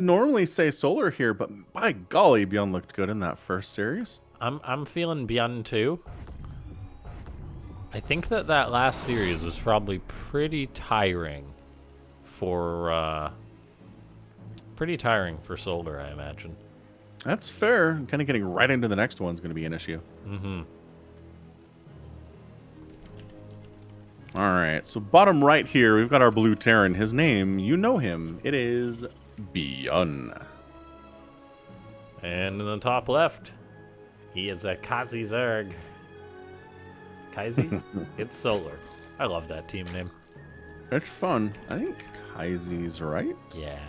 normally say Solar here, but by golly, ByuN looked good in that first series. I'm feeling ByuN too. I think that last series was probably pretty tiring for Solar, I imagine. That's fair. Kind of getting right into the next one's going to be an issue. Mm-hmm. All right, so bottom right here, we've got our blue Terran. His name, you know him. It is ByuN. And in the top left, he is a Kazi Zerg. Kazi? It's Solar. I love that team name. It's fun. I think Kaizi's right. Yeah.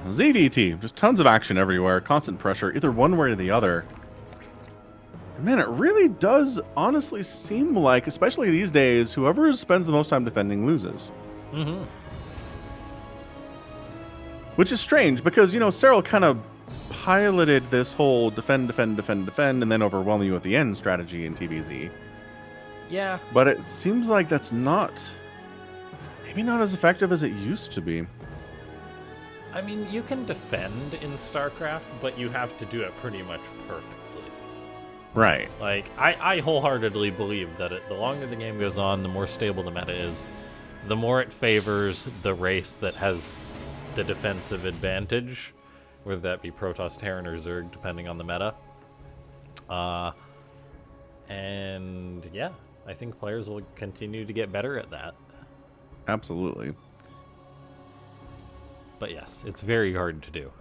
ZVT, just tons of action everywhere, constant pressure, either one way or the other. Man, it really does honestly seem like, especially these days, whoever spends the most time defending loses. Mm-hmm. Which is strange because, you know, Cyril kind of piloted this whole defend, and then overwhelm you at the end strategy in TvZ. Yeah. But it seems like that's maybe not as effective as it used to be. I mean, you can defend in Starcraft, but you have to do it pretty much perfectly. Right. Like, I wholeheartedly believe that the longer the game goes on, the more stable the meta is, the more it favors the race that has the defensive advantage, whether that be Protoss, Terran, or Zerg, depending on the meta. And yeah, I think players will continue to get better at that. Absolutely. But yes, it's very hard to do.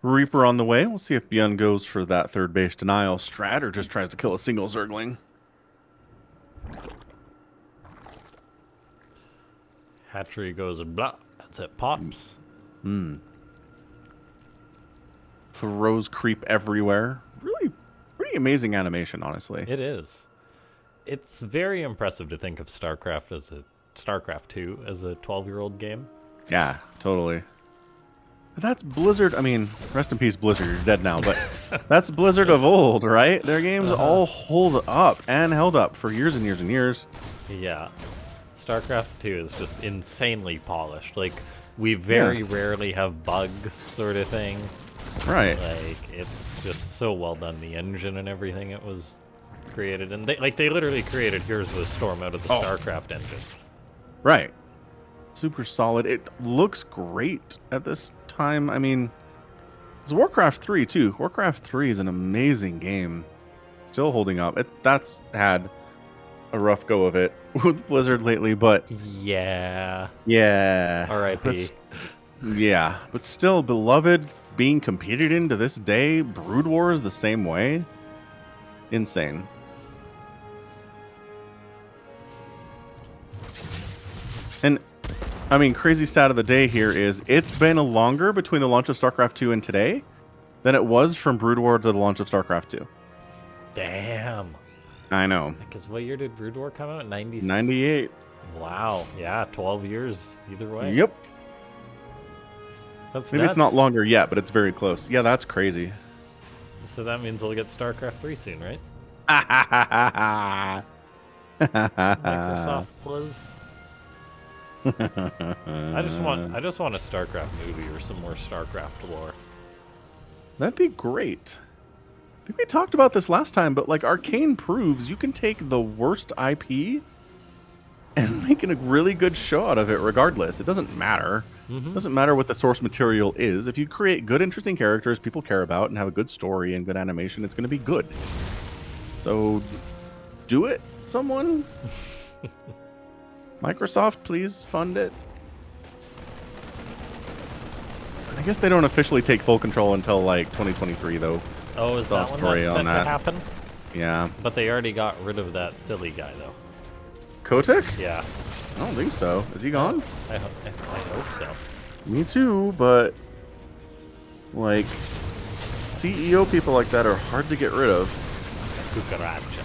Reaper on the way. We'll see if ByuN goes for that third base denial strat or just tries to kill a single Zergling. Hatchery goes blah. That's it. Pops. Throws creep everywhere. Really pretty amazing animation, honestly. It is. It's very impressive to think of Starcraft 2 as a 12-year-old game. Yeah, totally. That's Blizzard. I mean, rest in peace, Blizzard. You're dead now, but that's Blizzard of old, right? Their games all hold up and held up for years and years and years. Yeah. StarCraft 2 is just insanely polished. Like, we very rarely have bugs sort of thing. Right. Like, it's just so well done. The engine and everything it was created. And they literally created Heroes of the Storm out of the StarCraft engine. Right. Super solid. It looks great at this time. I mean, it's Warcraft 3 too. Warcraft 3 is an amazing game. Still holding up. That's had a rough go of it with Blizzard lately, but yeah. R.I.P. Yeah, but still beloved, being competed in to this day. Brood Wars the same way. Insane. And I mean, crazy stat of the day here is it's been longer between the launch of StarCraft 2 and today than it was from Brood War to the launch of StarCraft 2. Damn. I know. Because what year did Brood War come out? 98. Wow. Yeah, 12 years either way. Yep. That's Maybe nuts. it's not longer yet, but it's very close. Yeah, that's crazy. So that means we'll get StarCraft 3 soon, right? Microsoft Blizz. I just want a StarCraft movie or some more StarCraft lore. That'd be great. I think we talked about this last time, but like Arcane proves you can take the worst IP and make a really good show out of it regardless. It doesn't matter. It doesn't matter what the source material is. If you create good, interesting characters people care about and have a good story and good animation, it's going to be good. So do it, someone. Microsoft, please fund it. I guess they don't officially take full control until like 2023, though. Oh, is that one that's set to happen? Yeah. But they already got rid of that silly guy, though. Kotick? Yeah. I don't think so. Is he gone? I hope so. Me too, but like CEO people like that are hard to get rid of. Cucaracha.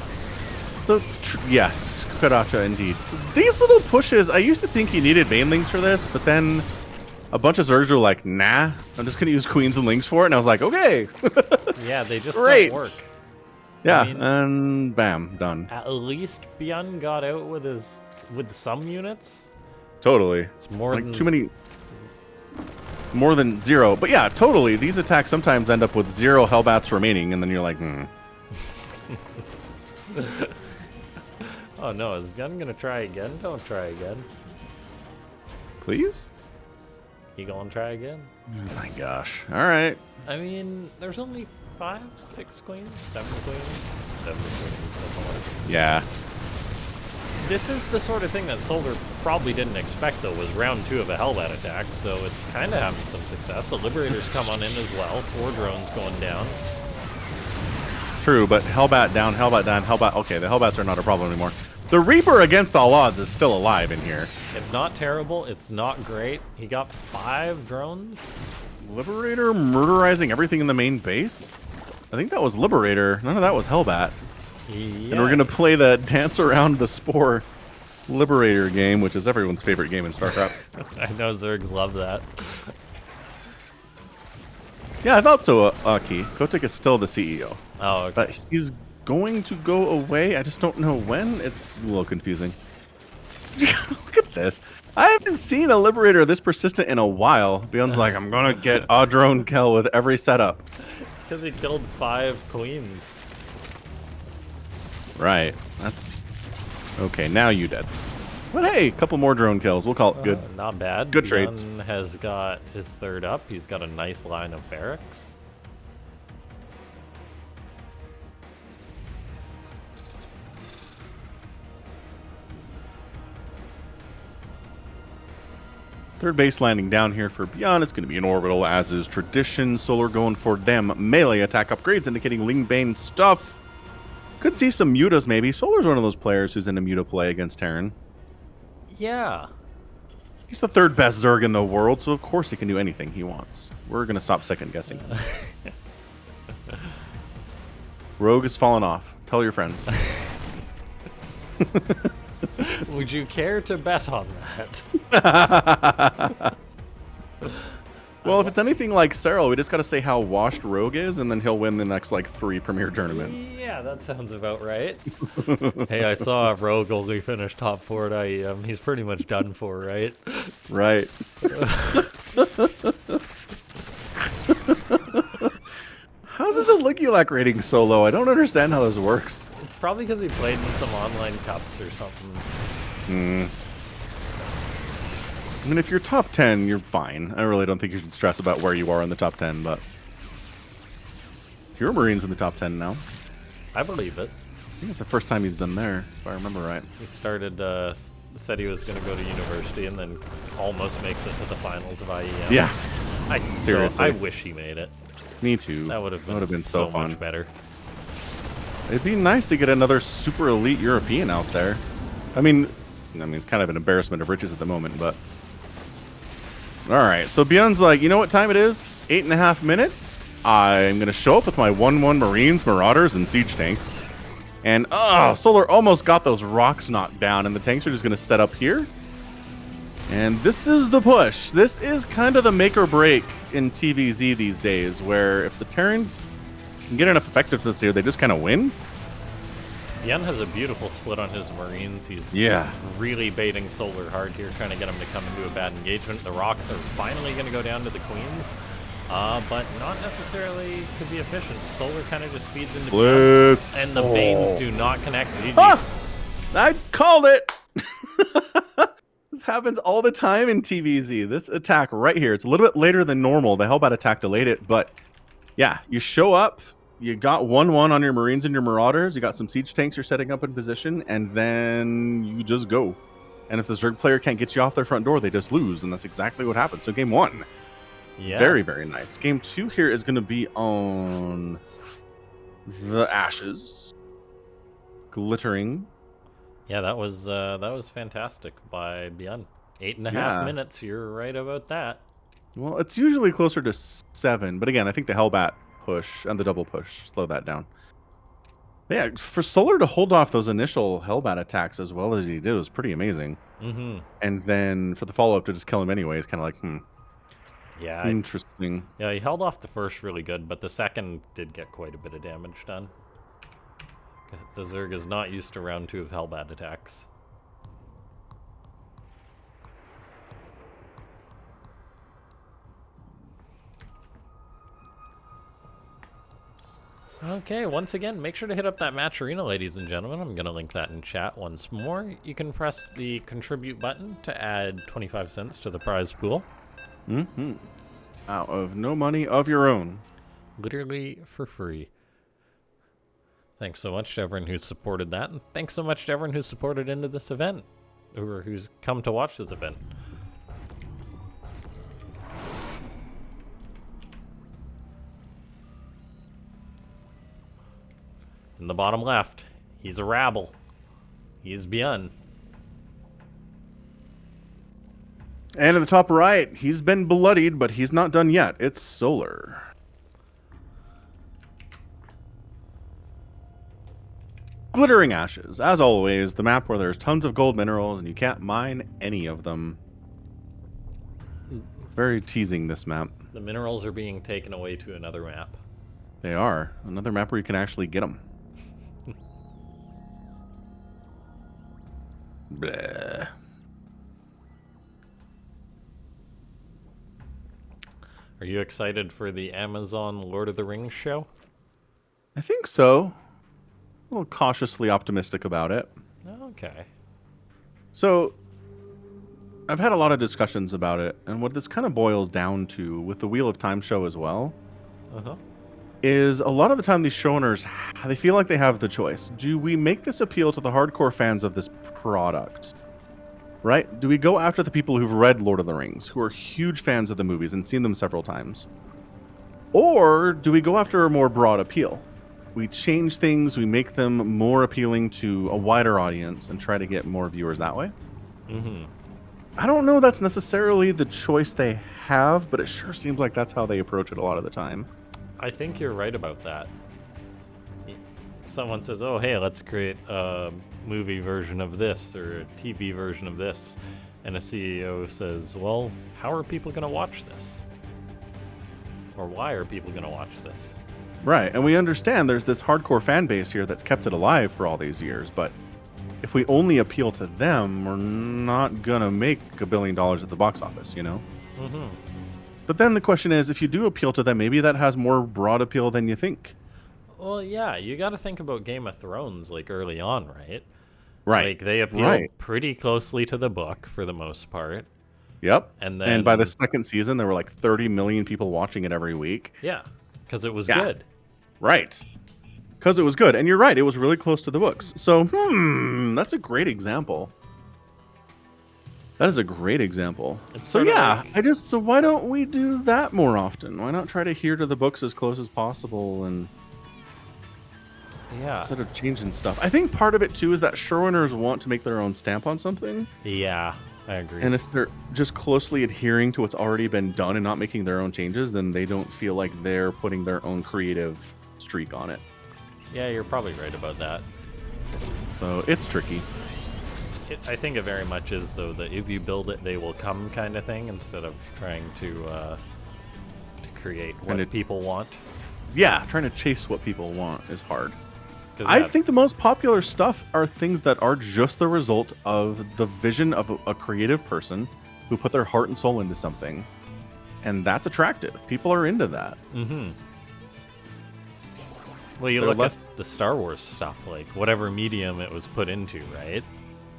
So yes, Cucaracha indeed. So these little pushes, I used to think you needed banelings for this, but then a bunch of Zergs were like, nah, I'm just gonna use Queens and Lings for it, and I was like, okay, Yeah, they just great. don't work. Yeah, I mean, and bam, done. at least ByuN got out with some units. Totally. It's more Like than too many. More than 0. But yeah, totally. These attacks sometimes end up with 0 Hellbats remaining, and then you're like, Oh no, is ByuN gonna try again? Don't try again. Please? He gonna try again? Oh my gosh. All right. I mean, there's only 5, 6 queens, 7 queens, 7 queens. That's a lot. Yeah. This is the sort of thing that Solar probably didn't expect, though, was round 2 of a Hellbat attack, so it's kind of having some success. The Liberators come on in as well. 4 drones going down. True, but Hellbat down, Hellbat. Okay, the Hellbats are not a problem anymore. The Reaper against all odds is still alive in here. It's not terrible. It's not great. He got 5 drones. Liberator murderizing everything in the main base? I think that was Liberator. None of that was Hellbat. Yeah. And we're going to play the Dance Around the Spore Liberator game, which is everyone's favorite game in StarCraft. I know Zergs love that. Yeah, I thought so, Aki. Kotick is still the CEO. Oh, okay. But he's going to go away. I just don't know when. It's a little confusing. Look at this. I haven't seen a Liberator this persistent in a while. ByuN's like, I'm going to get a drone kill with every setup. It's because he killed 5 queens. Right. That's... Okay, now you dead. But hey, a couple more drone kills. We'll call it good. Not bad. Good trades. ByuN has got his 3rd up. He's got a nice line of barracks. Third base landing down here for ByuN. It's going to be an orbital, as is tradition. Solar going for them melee attack upgrades, indicating Ling Bane stuff. Could see some mutas maybe. Solar's one of those players who's in a muta play against Terran. Yeah. He's the 3rd best Zerg in the world, so of course he can do anything he wants. We're going to stop second guessing. Rogue has fallen off. Tell your friends. Would you care to bet on that? Well, if it's anything like Cyril, we just got to say how washed Rogue is, and then he'll win the next, like, 3 premier tournaments. Yeah, that sounds about right. Hey, I saw Rogue only finish top 4 at IEM. He's pretty much done for, right? Right. How's this a Ligulac rating so low? I don't understand how this works. It's probably because he played in some online cups or something. I mean, if you're top 10, you're fine. I really don't think you should stress about where you are in the top 10, but... Your Marine's in the top 10 now. I believe it. I think it's the first time he's been there, if I remember right. He started, said he was going to go to university and then almost makes it to the finals of IEM. Yeah. Seriously. I wish he made it. Me too. That would have been so fun. much better. It'd be nice to get another super elite European out there. I mean, it's kind of an embarrassment of riches at the moment, but... Alright, so ByuN's like, you know what time it is? It's 8.5 minutes. I'm going to show up with my 1-1 Marines, Marauders, and Siege Tanks. And, Solar almost got those rocks knocked down, and the tanks are just going to set up here. And this is the push. This is kind of the make or break in TvZ these days, where if the Terran can get enough effectiveness here, they just kind of win. ByuN has a beautiful split on his Marines. He's really baiting Solar hard here, trying to get him to come into a bad engagement. The rocks are finally going to go down to the Queens, but not necessarily to be efficient. Solar kind of just feeds into Blitz. ByuN, and the Banes do not connect. GG. Ah! I called it! This happens all the time in TvZ. This attack right here, it's a little bit later than normal. The Hellbat attack delayed it, but yeah, you show up, you got 1-1 on your Marines and your Marauders, you got some Siege Tanks you're setting up in position, and then you just go. And if the Zerg player can't get you off their front door, they just lose, and that's exactly what happened. So game 1, very, very nice. Game 2 here is going to be on the Ashes. Glittering. Yeah, that was fantastic by ByuN. 8.5 minutes, you're right about that. Well, it's usually closer to 7, but again, I think the Hellbat push and the double push slow that down. But yeah, for Solar to hold off those initial Hellbat attacks as well as he did was pretty amazing. And then for the follow-up to just kill him anyway is kind of like, Yeah, Interesting. yeah, he held off the first really good, but the second did get quite a bit of damage done. The Zerg is not used to round 2 of Hellbat attacks. Okay, once again, make sure to hit up that match arena, ladies and gentlemen. I'm going to link that in chat once more. You can press the contribute button to add 25 cents to the prize pool. Mm-hmm. Out of no money of your own. Literally for free. Thanks so much to everyone who's supported that, and thanks so much to everyone who's supported into this event, or who's come to watch this event. In the bottom left, he's a rabble. He's ByuN. And in the top right, he's been bloodied, but he's not done yet. It's Solar. Glittering Ashes, as always, the map where there's tons of gold minerals and you can't mine any of them. Very teasing, this map. The minerals are being taken away to another map. They are. Another map where you can actually get them. Bleh. Are you excited for the Amazon Lord of the Rings show? I think so. A little cautiously optimistic about it. Okay. So, I've had a lot of discussions about it, and what this kind of boils down to, with the Wheel of Time show as well, is a lot of the time these showowners, they feel like they have the choice. Do we make this appeal to the hardcore fans of this product? Right? Do we go after the people who've read Lord of the Rings, who are huge fans of the movies and seen them several times? Or do we go after a more broad appeal? We change things, we make them more appealing to a wider audience and try to get more viewers that way? I don't know that's necessarily the choice they have, but it sure seems like that's how they approach it a lot of the time. I think you're right about that. Someone says, oh, hey, let's create a movie version of this or a TV version of this. And a CEO says, well, how are people going to watch this? Or why are people going to watch this? Right, and we understand there's this hardcore fan base here that's kept it alive for all these years, but if we only appeal to them, we're not going to make $1 billion at the box office, you know? But then the question is, if you do appeal to them, maybe that has more broad appeal than you think. Well, yeah, you got to think about Game of Thrones, like, early on, right? Right. Like, they appealed pretty closely to the book, for the most part. Yep. And then... And by the second season, there were like 30 million people watching it every week. Yeah, because it was good. Right. Because it was good. And you're right, it was really close to the books. So, that's a great example. That is a great example. So yeah, so why don't we do that more often? Why not try to adhere to the books as close as possible and instead of changing stuff? I think part of it too is that showrunners want to make their own stamp on something. Yeah, I agree. And if they're just closely adhering to what's already been done and not making their own changes, then they don't feel like they're putting their own creative streak on it. Yeah, you're probably right about that. So it's tricky. I think it very much is, though, that if you build it, they will come kind of thing, instead of trying to create what people want. Yeah, trying to chase what people want is hard. I think the most popular stuff are things that are just the result of the vision of a creative person who put their heart and soul into something. And that's attractive. People are into that. Well, you look at the Star Wars stuff, like whatever medium it was put into, right?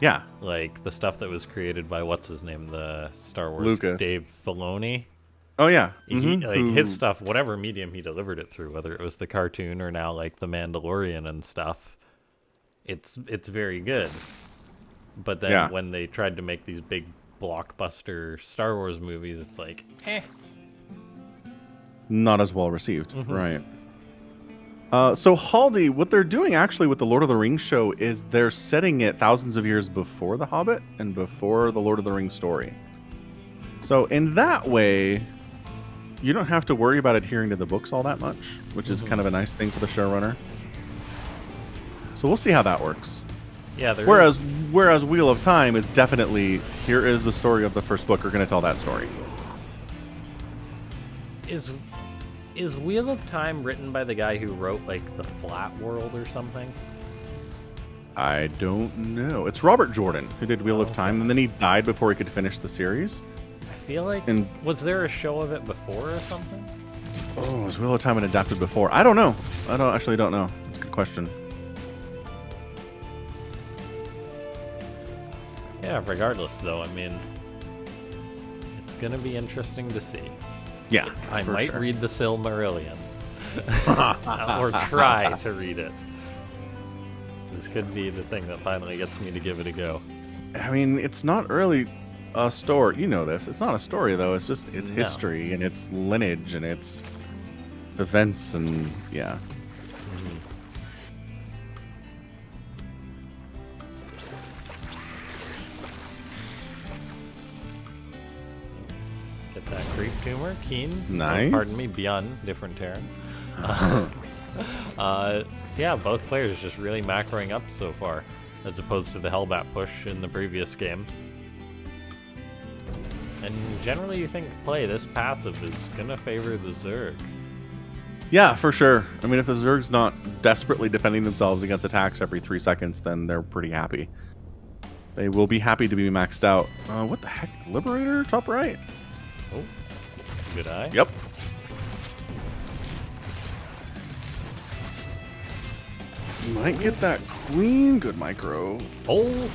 Yeah. Like the stuff that was created by, what's his name, the Star Wars Lucas. Dave Filoni. Oh, yeah. His stuff, whatever medium he delivered it through, whether it was the cartoon or now like the Mandalorian and stuff, it's very good. But then when they tried to make these big blockbuster Star Wars movies, it's like, not as well received. Right. So Haldy, what they're doing actually with the Lord of the Rings show is they're setting it thousands of years before The Hobbit and before the Lord of the Rings story. So in that way, you don't have to worry about adhering to the books all that much, which is kind of a nice thing for the showrunner. So we'll see how that works. Yeah. Whereas Wheel of Time is definitely, here is the story of the first book. We're going to tell that story. Is Wheel of Time written by the guy who wrote like the Flat World or something? I don't know. It's Robert Jordan who did Wheel of Time, and then he died before he could finish the series. I feel like, and was there a show of it before or something? Oh, was Wheel of Time adapted before? I don't know. I actually don't know. That's a good question. Yeah, regardless though, I mean, it's gonna be interesting to see. Yeah, I might read the Silmarillion. Or try to read it. This could be the thing that finally gets me to give it a go. I mean, it's not really a story. You know this. It's not a story, though. It's just, it's history, and it's lineage, and it's events, and yeah. Get that creep tumor, Keen. Nice. Oh, pardon me, ByuN, different Terran. Yeah, both players just really macroing up so far, as opposed to the Hellbat push in the previous game. And generally you think this passive is gonna favor the Zerg. Yeah, for sure. I mean, if the Zerg's not desperately defending themselves against attacks every 3 seconds, then they're pretty happy. They will be happy to be maxed out. What the heck? Liberator? Top right? Oh, good eye. Yep. Might get that queen. Good micro. Oh,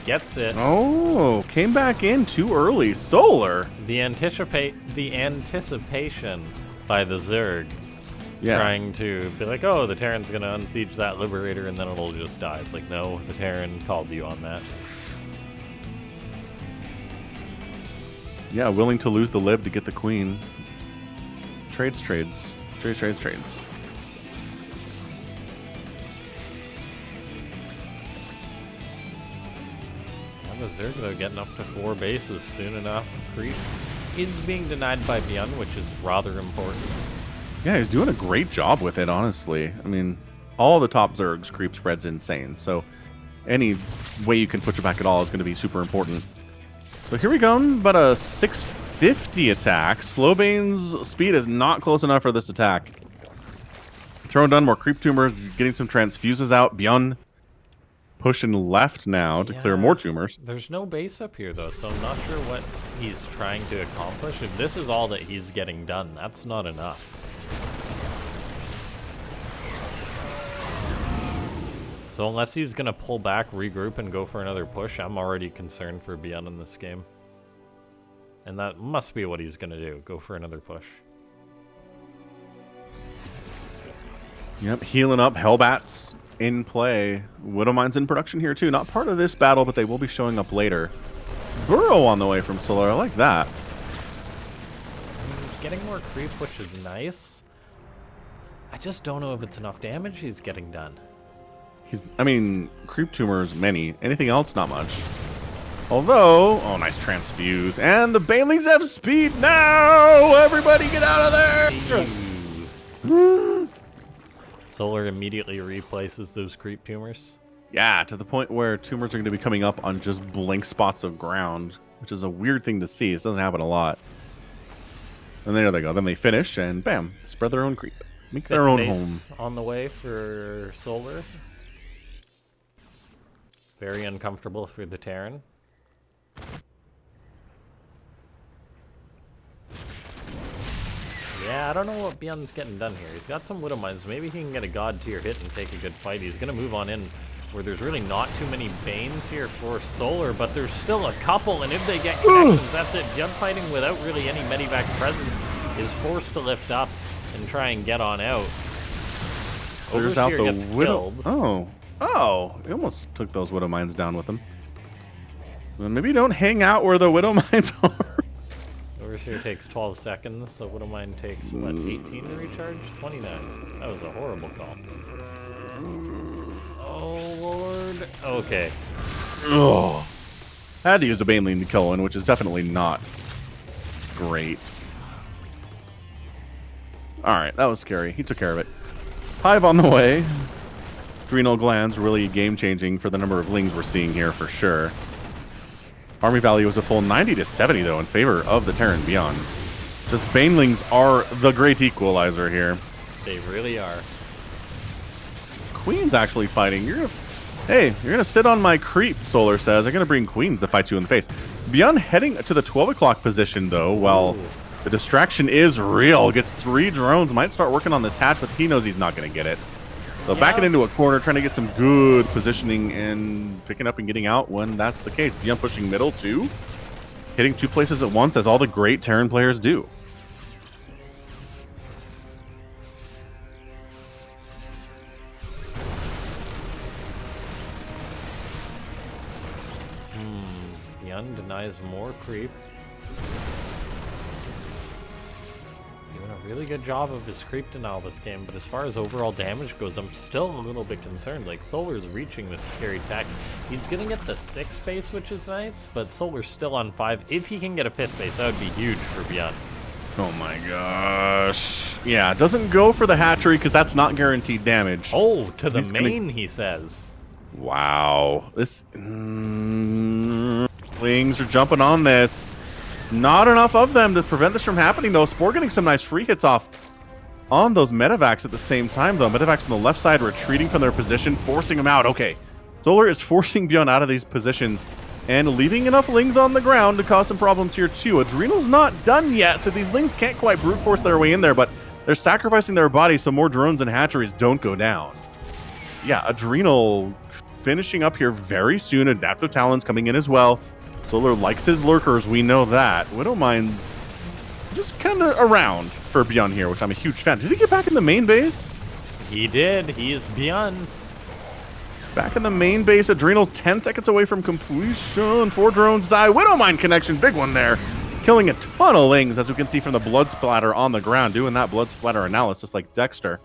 gets it. Oh, came back in too early. Solar. The anticipation by the Zerg. Yeah. Trying to be like, oh, the Terran's gonna unsiege that Liberator and then it'll just die. It's like, no, the Terran called you on that. Yeah, willing to lose the lib to get the queen. Trades. Trades. Yeah, the Zerg, though, getting up to 4 bases soon enough. Creep is being denied by ByuN, which is rather important. Yeah, he's doing a great job with it, honestly. I mean, all the top Zergs, creep spread's insane. So any way you can put your back at all is going to be super important. So here we go, but a 650 attack. Slowbane's speed is not close enough for this attack. Throwing down more creep tumors, getting some transfuses out. ByuN pushing left now to clear more tumors. There's no base up here, though, so I'm not sure what he's trying to accomplish. If this is all that he's getting done, that's not enough. So unless he's going to pull back, regroup, and go for another push, I'm already concerned for ByuN in this game. And that must be what he's going to do, go for another push. Yep, healing up. Hellbats in play. Widowmine's in production here too. Not part of this battle, but they will be showing up later. Burrow on the way from Solar. I like that. He's getting more creep, which is nice. I just don't know if it's enough damage he's getting done. I mean, creep tumors, many. Anything else, not much. Although, oh, nice transfuse. And the Banelings have speed now! Everybody get out of there! Solar immediately replaces those creep tumors. Yeah, to the point where tumors are going to be coming up on just blank spots of ground, which is a weird thing to see. It doesn't happen a lot. And there they go. Then they finish, and bam, spread their own creep. Make their own home. On the way for Solar. Very uncomfortable for the Terran. Yeah, I don't know what ByuN's getting done here. He's got some Widowmines. Maybe he can get a God tier hit and take a good fight. He's going to move on in where there's really not too many Banes here for Solar, but there's still a couple, and if they get connections, that's it. ByuN fighting without really any Medivac presence is forced to lift up and try and get on out. Clears out the Widow. Killed. Oh, he almost took those Widowmines down with him. Well, maybe don't hang out where the Widowmines are. Overseer takes 12 seconds, so Widowmine takes, what, 18 to recharge? 29. That was a horrible call. Oh, Lord. Okay. Ugh. Had to use a Baneling to kill one, which is definitely not great. Alright, that was scary. He took care of it. Hive on the way. Adrenal glands really game-changing for the number of lings we're seeing here for sure. Army value was a full 90 to 70 though in favor of the Terran ByuN. Just Banelings are the great equalizer here. They really are. Queen's actually fighting. Hey, you're gonna sit on my creep, Solar says. I'm gonna bring Queens to fight you in the face. ByuN heading to the 12 o'clock position, though, while the distraction is real. Gets 3 drones, might start working on this hatch, but he knows he's not gonna get it. So backing into a corner, trying to get some good positioning and picking up and getting out when that's the case. ByuN pushing middle, too. Hitting 2 places at once, as all the great Terran players do. ByuN denies more creep. Doing a really good job of his creep denial this game, but as far as overall damage goes, I'm still a little bit concerned. Like, Solar's reaching this scary tech. He's gonna get the 6th base, which is nice, but Solar's still on 5. If he can get a 5th base, that would be huge for ByuN. Oh my gosh. Yeah, doesn't go for the hatchery because that's not guaranteed damage. Oh, to the main, he says. Wow. This... Wings are jumping on this. Not enough of them to prevent this from happening, though. Spore getting some nice free hits off on those medevacs at the same time, though. Medevacs on the left side retreating from their position, forcing them out. Okay. Solar is forcing ByuN out of these positions and leaving enough Lings on the ground to cause some problems here, too. Adrenal's not done yet, so these Lings can't quite brute force their way in there, but they're sacrificing their bodies so more drones and hatcheries don't go down. Yeah, Adrenal finishing up here very soon. Adaptive Talons coming in as well. Solar likes his lurkers, we know that. Widowmine's just kind of around for ByuN here, which I'm a huge fan. Did he get back in the main base? He did. He is ByuN. Back in the main base. Adrenal's 10 seconds away from completion. 4 drones die. Widowmine connection, big one there. Killing a ton of Lings, as we can see from the blood splatter on the ground. Doing that blood splatter analysis, just like Dexter.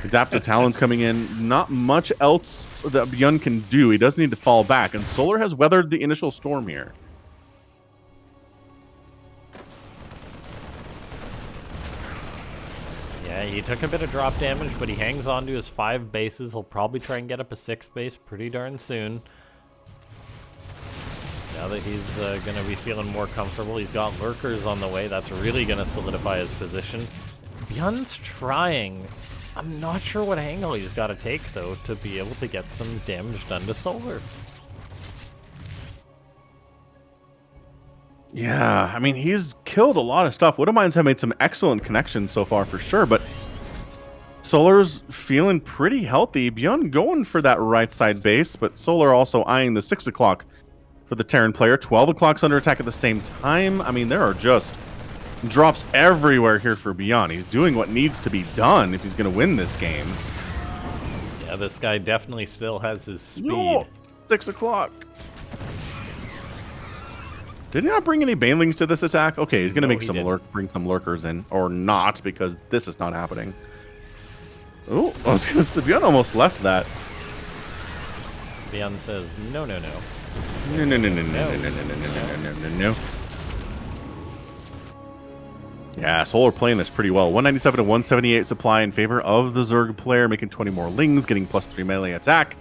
Adaptive Talons coming in. Not much else that ByuN can do. He does need to fall back, and Solar has weathered the initial storm here. Yeah, he took a bit of drop damage, but he hangs on to his 5 bases. He'll probably try and get up a 6th base pretty darn soon. Now that he's going to be feeling more comfortable, he's got lurkers on the way. That's really going to solidify his position. ByuN's trying. I'm not sure what angle he's got to take, though, to be able to get some damage done to Solar. Yeah, I mean, he's killed a lot of stuff. Widowmines have made some excellent connections so far, for sure, but Solar's feeling pretty healthy. ByuN going for that right side base, but Solar also eyeing the 6 o'clock for the Terran player. 12 o'clock's under attack at the same time. I mean, there are just drops everywhere here for ByuN. He's doing what needs to be done if he's going to win this game. Yeah, this guy definitely still has his speed. No! 6 o'clock. Did he not bring any Banelings to this attack? Okay, he's going to make some bring some lurkers in. Or not, because this is not happening. Oh, I was going to say, ByuN almost left that. ByuN says, no, no, no. No, no, no, no, no, no, no, no, no, no, no, no. Yeah, Solar playing this pretty well. 197 to 178 supply in favor of the Zerg player, making 20 more Lings, getting +3 melee attack,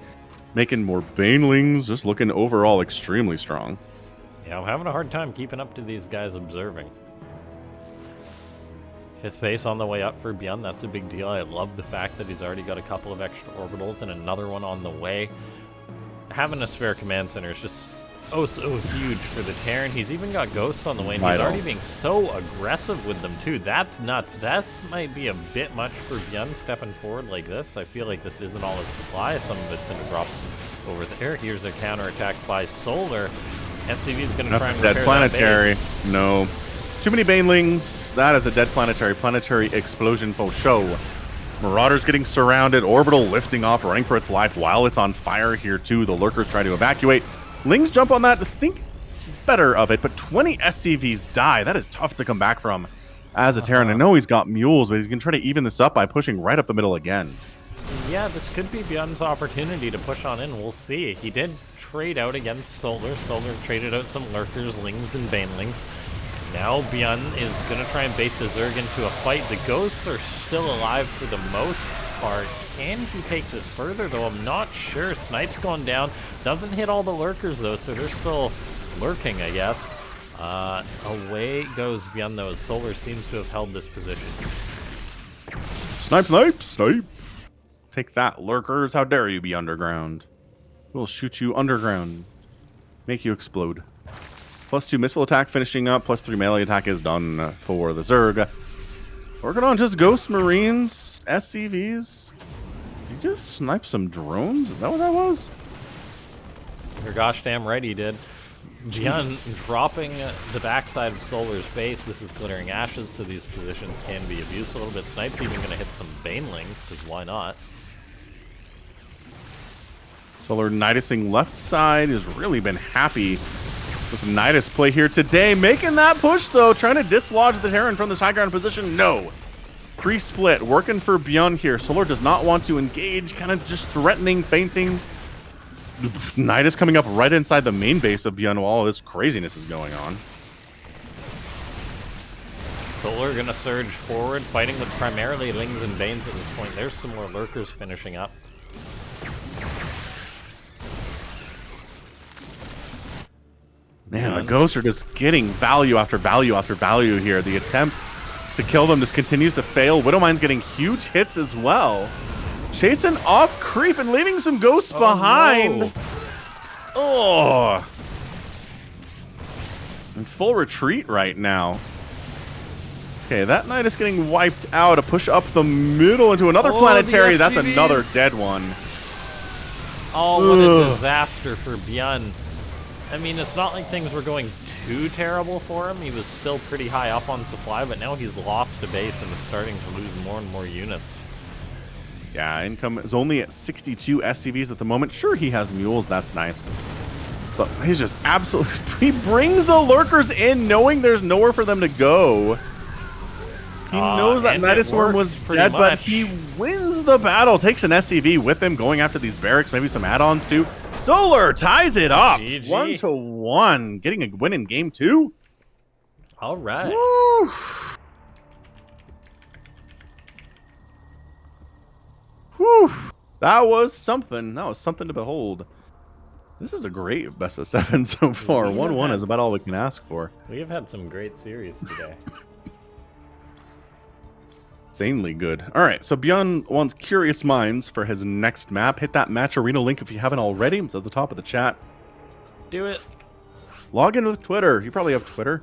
making more Banelings, just looking overall extremely strong. Yeah, I'm having a hard time keeping up to these guys observing. 5th base on the way up for ByuN, that's a big deal. I love the fact that he's already got a couple of extra orbitals and another one on the way. Having a spare command center is just so huge for the Terran. He's even got ghosts on the way, and he's already being so aggressive with them too. That's nuts. This might be a bit much for ByuN stepping forward like this. I feel like this isn't all his supply. Some of it's in a drop over there. Here's a counterattack by Solar. SCV is going to try and dead planetary. No. Too many Banelings. That is a dead planetary. Planetary explosion for show. Marauder's getting surrounded. Orbital lifting off, running for its life while it's on fire here too. The lurkers try to evacuate. Lings jump on that to think better of it, but 20 SCVs die. That is tough to come back from as a Terran. I know he's got mules, but he's going to try to even this up by pushing right up the middle again. Yeah, this could be ByuN's opportunity to push on in. We'll see. He did trade out against Solar. Solar traded out some lurkers, Lings, and Banelings. Now ByuN is going to try and bait the Zerg into a fight. The ghosts are still alive for the most part. Can he take this further, though? I'm not sure. Snipe's gone down. Doesn't hit all the lurkers, though, so they're still lurking, I guess. Away goes ByuN, though, as Solar seems to have held this position. Snipe, snipe, snipe. Take that, lurkers. How dare you be underground? We'll shoot you underground. Make you explode. +2 missile attack finishing up. +3 melee attack is done for the Zerg. Working on just Ghost Marines, SCVs. Did he just snipe some drones? Is that what that was? You're gosh damn right he did. ByuN dropping the backside of Solar's base. This is glittering ashes, so these positions can be abused a little bit. Snipe's even going to hit some Banelings, because why not? Solar Nidusing left side has really been happy with Nidus play here today. Making that push, though. Trying to dislodge the Terran from this high ground position. No. Pre-split. Working for ByuN here. Solar does not want to engage. Kind of just threatening, feinting. Nidus coming up right inside the main base of ByuN while all this craziness is going on. Solar gonna surge forward, fighting with primarily Lings and Banes at this point. There's some more lurkers finishing up. Man, the ghosts are just getting value after value after value here. The attempt to kill them just continues to fail. Widowmine's getting huge hits as well. Chasing off creep and leaving some ghosts behind. No. Oh. In full retreat right now. Okay, that knight is getting wiped out. A push up the middle into another planetary. That's another dead one. Oh, what a disaster for ByuN. I mean, it's not like things were going too terrible for him. He was still pretty high up on supply, but now he's lost a base and is starting to lose more and more units. Yeah, income is only at 62 SCVs at the moment. Sure, he has mules. That's nice. But he's just absolutely... He brings the lurkers in knowing there's nowhere for them to go. He knows that Nidus Worm was dead, but he wins the battle. Takes an SCV with him, going after these barracks, maybe some add-ons too. Solar ties it up. GG. 1-1. Getting a win in game 2. All right. Woo. Whew. That was something. That was something to behold. This is a great best of 7 so far. 1-1 is about all we can ask for. We have had some great series today. Insanely good. All right, so ByuN wants Curious Minds for his next map. Hit that match arena link if you haven't already. It's at the top of the chat. Do it. Log in with Twitter. You probably have Twitter.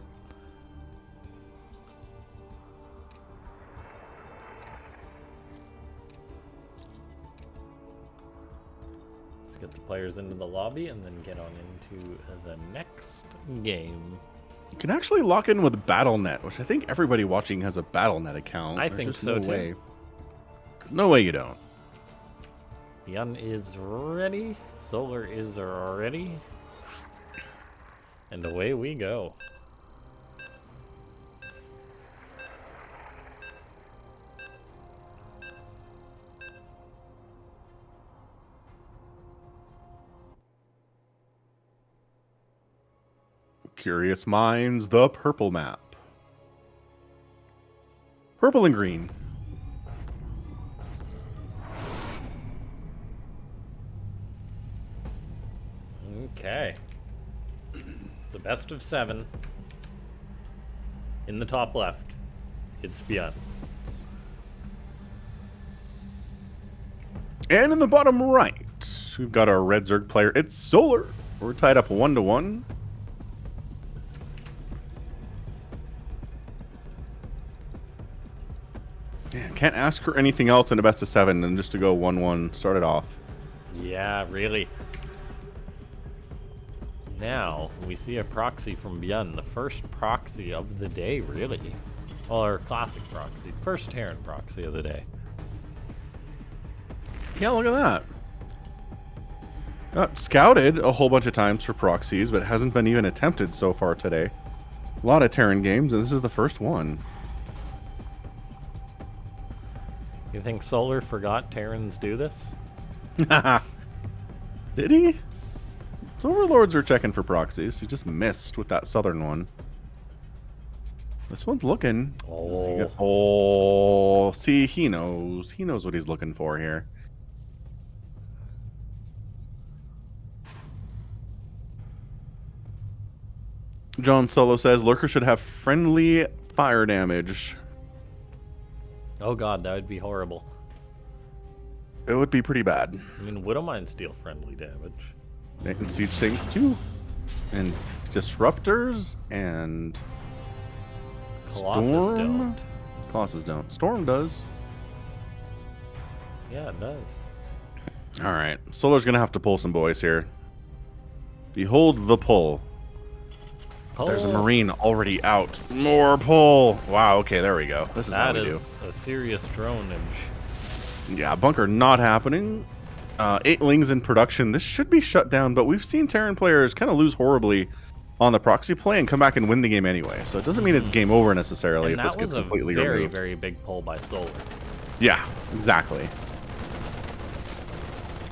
Let's get the players into the lobby and then get on into the next game. You can actually lock in with Battle.net, which I think everybody watching has a Battle.net account. I think so, too. Way. No way you don't. ByuN is ready. Solar is ready. And away we go. Curious Minds, the purple map. Purple and green. Okay. The best of 7. In the top left, it's ByuN. And in the bottom right, we've got our red Zerg player. It's Solar. We're tied up 1-1. Man, can't ask for anything else in a best of 7 than just to go 1-1. Start it off. Yeah, really. Now, we see a proxy from ByuN, the first proxy of the day, really. Or classic proxy. First Terran proxy of the day. Yeah, look at that. Got scouted a whole bunch of times for proxies, but hasn't been even attempted so far today. A lot of Terran games, and this is the first one. You think Solar forgot Terrans do this? Did he? So Overlords are checking for proxies. He just missed with that southern one. This one's looking. Oh. Oh, see, he knows. He knows what he's looking for here. John Solo says Lurker should have friendly fire damage. Oh god, that would be horrible. It would be pretty bad. I mean, Widowmines deal friendly damage. And Siege Tanks too. And Disruptors and Colossus Storm. don't. Colossus don't. Storm does. Yeah, it does. Alright. Solar's gonna have to pull some boys here. Behold the pull. There's a Marine already out. More pull. Wow, okay, there we go. This is how we do. That is a serious dronage. Yeah, bunker not happening. 8 Lings in production. This should be shut down, but we've seen Terran players kind of lose horribly on the proxy play and come back and win the game anyway. So it doesn't mean it's game over necessarily And if this gets completely very, removed. very big pull by Solar. Yeah, exactly.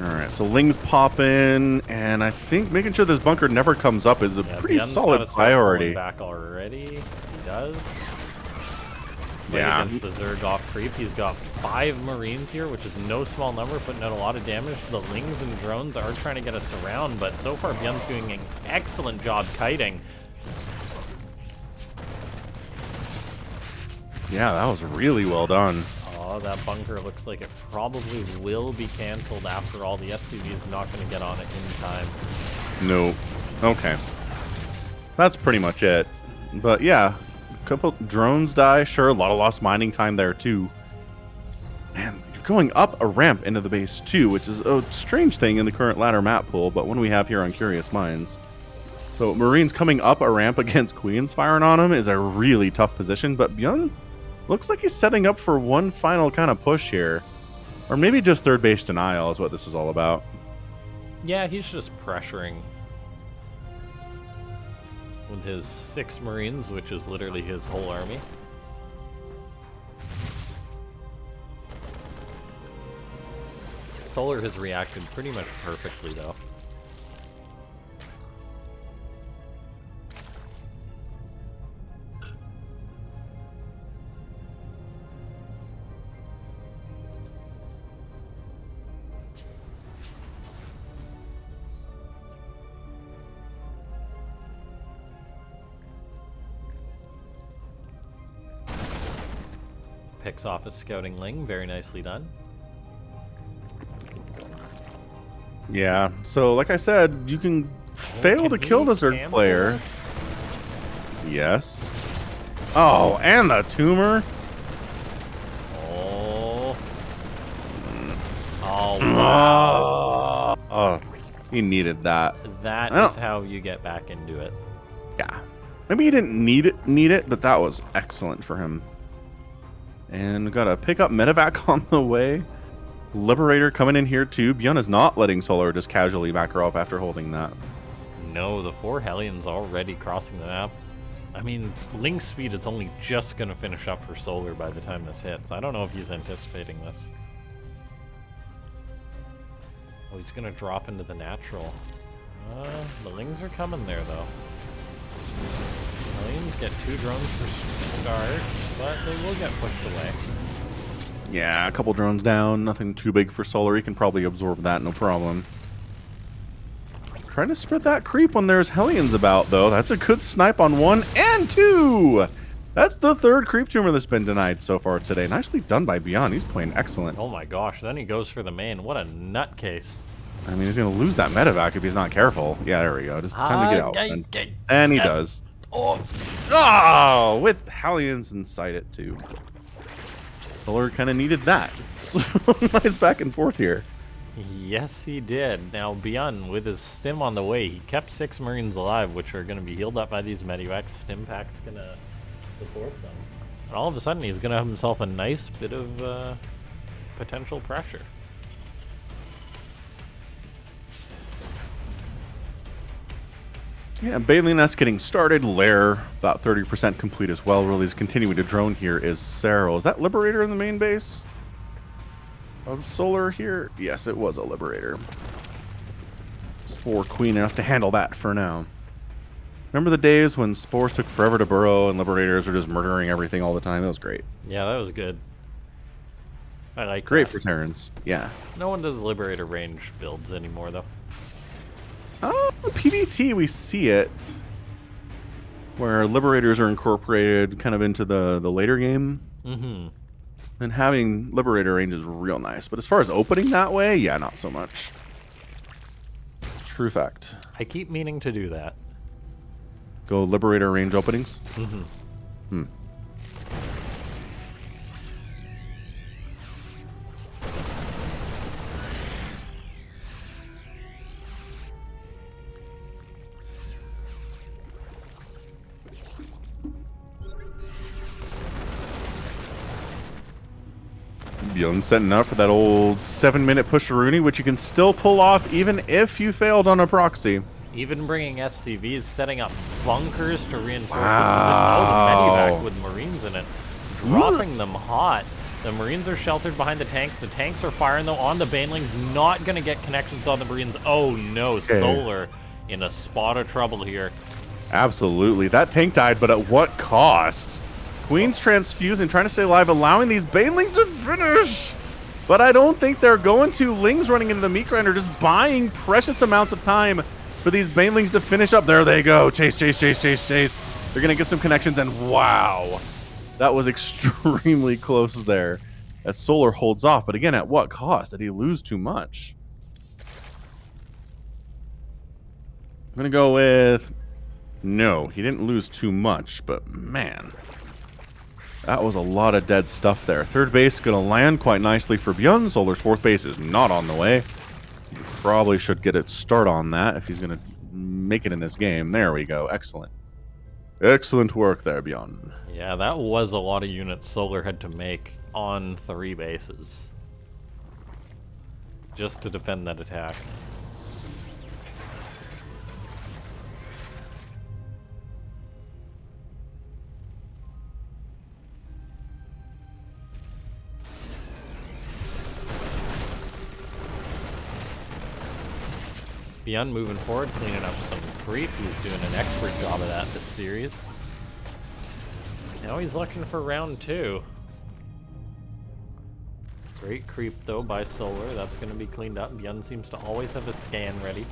Alright, so Lings pop in, and I think making sure this bunker never comes up is a pretty ByuN's solid gotta start priority. pulling back already. He does. Yeah. Against the Zerg off creep. He's got 5 Marines here, which is no small number, putting out a lot of damage. The Lings and drones are trying to get us around, but so far ByuN's doing an excellent job kiting. Yeah, that was really well done. Oh, that bunker looks like it probably will be canceled after all. The SCV is not going to get on it in time. No. Okay. That's pretty much it. But yeah, a couple drones die. Sure, a lot of lost mining time there too. Man, you're going up a ramp into the base too, which is a strange thing in the current ladder map pool, but one we have here on Curious Minds. So Marines coming up a ramp against Queens firing on him is a really tough position, but ByuN looks like he's setting up for one final kind of push here. Or maybe just third base denial is what this is all about. Yeah, he's just pressuring with his 6 Marines, which is literally his whole army. Solar has reacted pretty much perfectly, though. Picks off a scouting Ling, very nicely done. Yeah, so like I said, you can fail to kill the Zerg player. Yes. Oh, and the tumor. Oh. Oh, wow. Oh, he needed that. That is how you get back into it. Yeah. Maybe he didn't need it, but that was excellent for him. And we got a pickup medevac on the way. Liberator coming in here too. ByuN is not letting Solar just casually back her up after holding that. No, the 4 Hellions already crossing the map. I mean, Link speed is only just going to finish up for Solar by the time this hits. I don't know if he's anticipating this. Oh, he's going to drop into the natural. The Lings are coming there, though. Hellions get 2 drones for start, but they will get pushed away. Yeah, a couple drones down. Nothing too big for Solar. He can probably absorb that, no problem. Trying to spread that creep when there's Hellions about, though. That's a good snipe on 1 and 2! That's the 3rd creep tumor that's been denied so far today. Nicely done by ByuN. He's playing excellent. Oh my gosh, then he goes for the main. What a nutcase. I mean, he's going to lose that medevac if he's not careful. Yeah, there we go. Just time to get out. And he does. Oh, with Hellions inside it, too. Solar kind of needed that. So nice back and forth here. Yes, he did. Now, ByuN, with his stim on the way, he kept 6 Marines alive, which are going to be healed up by these Medivacs. Stim pack's going to support them. And all of a sudden, he's going to have himself a nice bit of potential pressure. Yeah, Bailey Nest getting started. Lair about 30% complete as well. Really is continuing to drone here is Cyril. Is that Liberator in the main base of Solar here? Yes, it was a Liberator. Spore Queen enough to handle that for now. Remember the days when Spores took forever to burrow and Liberators were just murdering everything all the time? That was great. Yeah, that was good. I like Great that. for Terrans. Yeah. No one does Liberator range builds anymore, though. Oh, PvT, we see it. where Liberators are incorporated kind of into the later game. Mm-hmm. And having Liberator range is real nice. But as far as opening that way, yeah, not so much. True fact. I keep meaning to do that. Go Liberator range openings? Mm-hmm. Hmm. ByuN setting up for that old 7-minute push-a-rooney, which you can still pull off even if you failed on a proxy. Even bringing SCVs, setting up bunkers to reinforce Wow. his position. Oh, the medivac with Marines in it. Dropping them hot. The Marines are sheltered behind the tanks. The tanks are firing, though, on the Banelings. Not going to get connections on the Marines. Oh, no. Okay. Solar in a spot of trouble here. Absolutely. That tank died, but at what cost? Queen's transfusing, trying to stay alive, allowing these Banelings to finish. But I don't think they're going to. Ling's running into the meat grinder, just buying precious amounts of time for these Banelings to finish up. There they go. Chase, chase, chase, chase, chase. They're going to get some connections, and wow. That was extremely close there as Solar holds off. But again, at what cost? Did he lose too much? I'm going to go with... No, he didn't lose too much, but man... That was a lot of dead stuff there. Third base going to land quite nicely for ByuN. Solar's fourth base is not on the way. He probably should get a start on that if he's going to make it in this game. There we go. Excellent. Excellent work there, ByuN. Yeah, that was a lot of units Solar had to make on 3 bases. Just to defend that attack. ByuN moving forward, cleaning up some creep. He's doing an expert job of that this series. Now he's looking for round 2. Great creep, though, by Solar. That's going to be cleaned up. ByuN seems to always have a scan ready.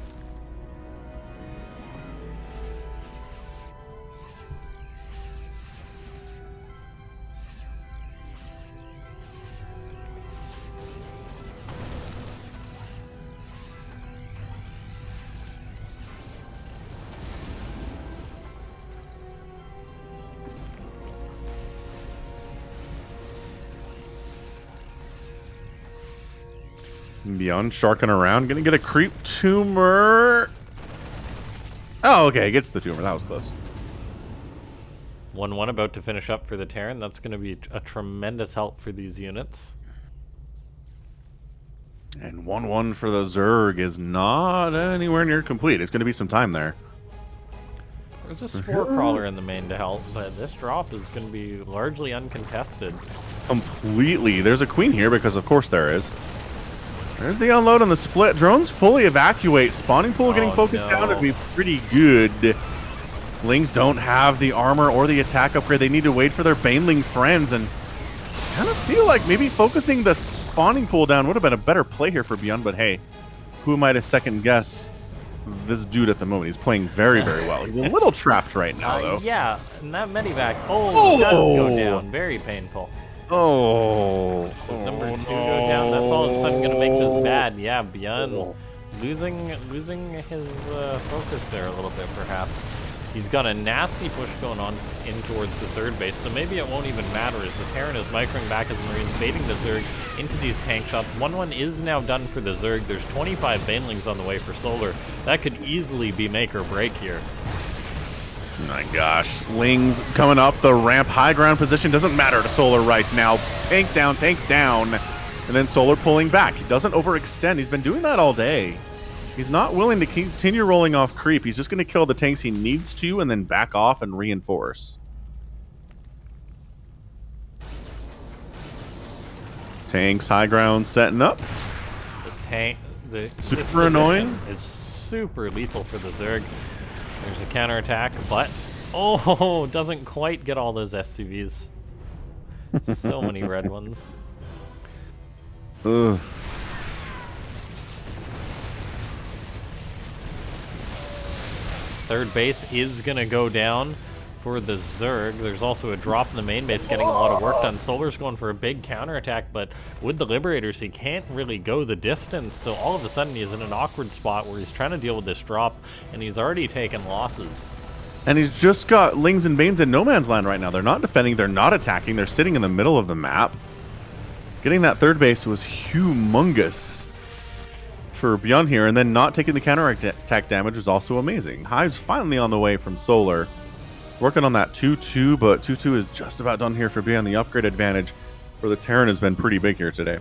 ByuN sharking around. Gonna get a creep tumor. Oh, okay. Gets the tumor. That was close. 1-1 about to finish up for the Terran. That's going to be a tremendous help for these units. And 1-1 for the Zerg is not anywhere near complete. It's going to be some time there. There's a Spore Crawler in the main to help, but this drop is going to be largely uncontested. Completely. There's a queen here because, of course, there is. There's the unload on the split. Drones fully evacuate. Spawning pool getting focused down to be pretty good. Lings don't have the armor or the attack upgrade. They need to wait for their Baneling friends, and kind of feel like maybe focusing the spawning pool down would have been a better play here for ByuN, but hey, who am I to second guess this dude at the moment? He's playing very, very well. He's a little trapped right now, though. Yeah, and that medivac, does go down. Very painful. Oh. Does number 2 go down? That's all of a sudden going to make this bad. Yeah, ByuN losing his focus there a little bit, perhaps. He's got a nasty push going on in towards the third base, so maybe it won't even matter as the Terran is microing back as Marines, baiting the Zerg into these tank shots. 1-1 is now done for the Zerg. There's 25 Banelings on the way for Solar. That could easily be make or break here. My gosh. Lings coming up the ramp. High ground position doesn't matter to Solar right now. Tank down, tank down. And then Solar pulling back. He doesn't overextend. He's been doing that all day. He's not willing to continue rolling off creep. He's just going to kill the tanks he needs to and then back off and reinforce. Tanks, high ground setting up. This tank, Super annoying. Is super lethal for the Zerg. There's a counterattack, but doesn't quite get all those SCVs. So many red ones. Ugh. Third base is gonna go down. for the Zerg. There's also a drop in the main base getting a lot of work done. Solar's going for a big counterattack, but with the Liberators, he can't really go the distance. So all of a sudden, he's in an awkward spot where he's trying to deal with this drop, and he's already taken losses. And he's just got Lings and Banes in no man's land right now. They're not defending, they're not attacking, they're sitting in the middle of the map. Getting that third base was humongous for ByuN here, and then not taking the counterattack damage was also amazing. Hive's finally on the way from Solar. Working on that 2-2, but 2-2 is just about done here for ByuN. The upgrade advantage for the Terran has been pretty big here today.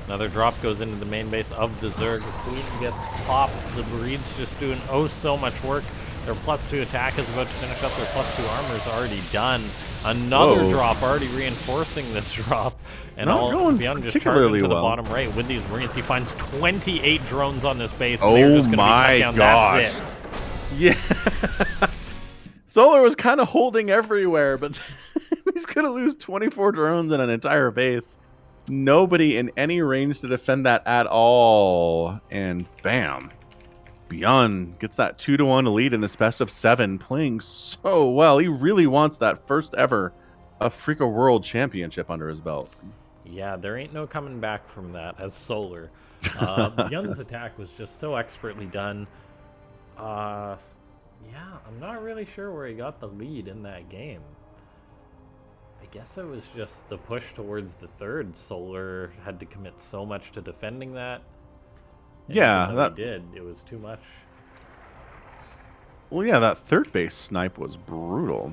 Another drop goes into the main base of the Zerg. Queen gets popped. The Breed's just doing oh so much work. Their +2 attack is about to finish up. Their +2 armor is already done. Another drop already reinforcing this drop. And not going ByuN just particularly to the well. bottom right with these Marines. He finds 28 drones on this base. Oh They're just gonna my be cut down. gosh. That's it. Yeah. Solar was kind of holding everywhere, but he's going to lose 24 drones in an entire base. Nobody in any range to defend that at all. And bam. ByuN gets that 2-1 lead in this best of 7, playing so well. He really wants that first ever Africa World Championship under his belt. Yeah, there ain't no coming back from that as Solar. ByuN's attack was just so expertly done. Yeah, I'm not really sure where he got the lead in that game. I guess it was just the push towards the third. Solar had to commit so much to defending that. Yeah, that he did. It was too much. Well, yeah, that third base snipe was brutal.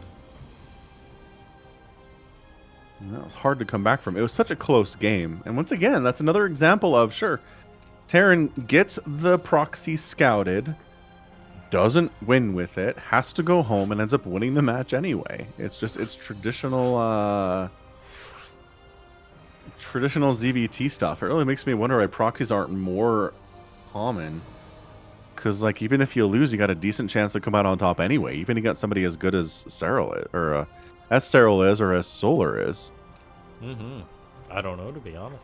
And that was hard to come back from. It was such a close game. And once again, that's another example of, sure, Terran gets the proxy scouted, doesn't win with it, has to go home, and ends up winning the match anyway. It's just, it's traditional ZVT stuff. It really makes me wonder why proxies aren't more common. Because, like, even if you lose, you got a decent chance to come out on top anyway. Even if you got somebody as good as Serral is, or as Serral is, or as Solar is. I don't know, to be honest.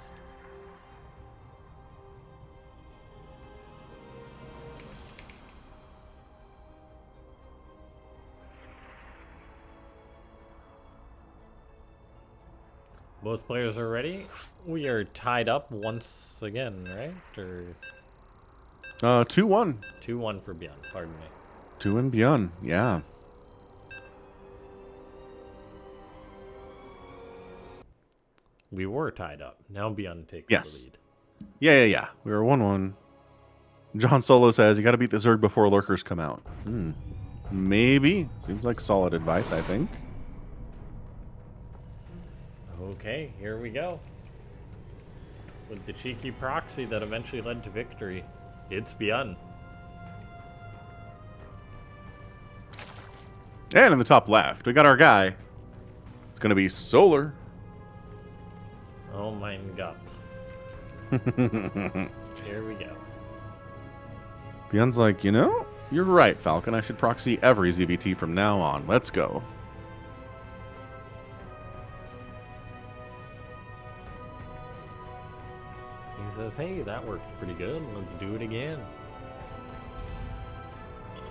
Both players are ready. We are tied up once again, right? Or 2-1. 2-1 for ByuN, pardon me. 2-1 ByuN, yeah. We were tied up. Now ByuN takes the lead. Yeah. We were 1-1. John Solo says, you got to beat the Zerg before lurkers come out. Maybe. Seems like solid advice, I think. Okay, here we go. With the cheeky proxy that eventually led to victory, it's ByuN. And in the top left, we got our guy. It's going to be Solar. Oh mein Gott. Here we go. ByuN's like, you know, you're right, Falcon. I should proxy every ZVT from now on. Let's go. He says, hey, that worked pretty good. Let's do it again.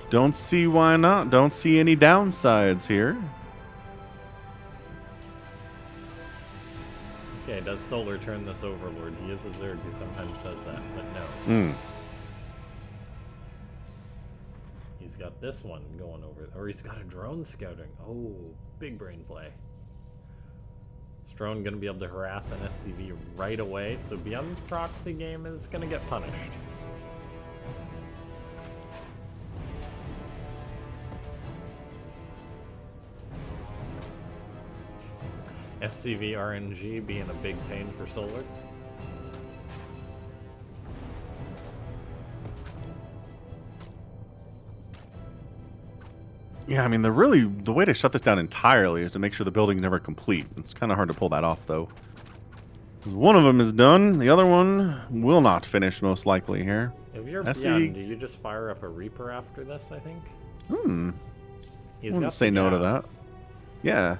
Don't see why not. Don't see any downsides here. Okay, does Solar turn this Overlord? He is a Zerg who sometimes does that, but no. He's got this one going over, or he's got a drone scouting. Oh, big brain play. Is drone going to be able to harass an SCV right away, so ByuN's proxy game is going to get punished. SCV RNG being a big pain for Solar. Yeah, I mean, the way to shut this down entirely is to make sure the building's never complete. It's kind of hard to pull that off, though. One of them is done. The other one will not finish, most likely, here. If you're SC... ByuN, do you just fire up a Reaper after this, I think? I wouldn't Got say the no to gas. that. Yeah.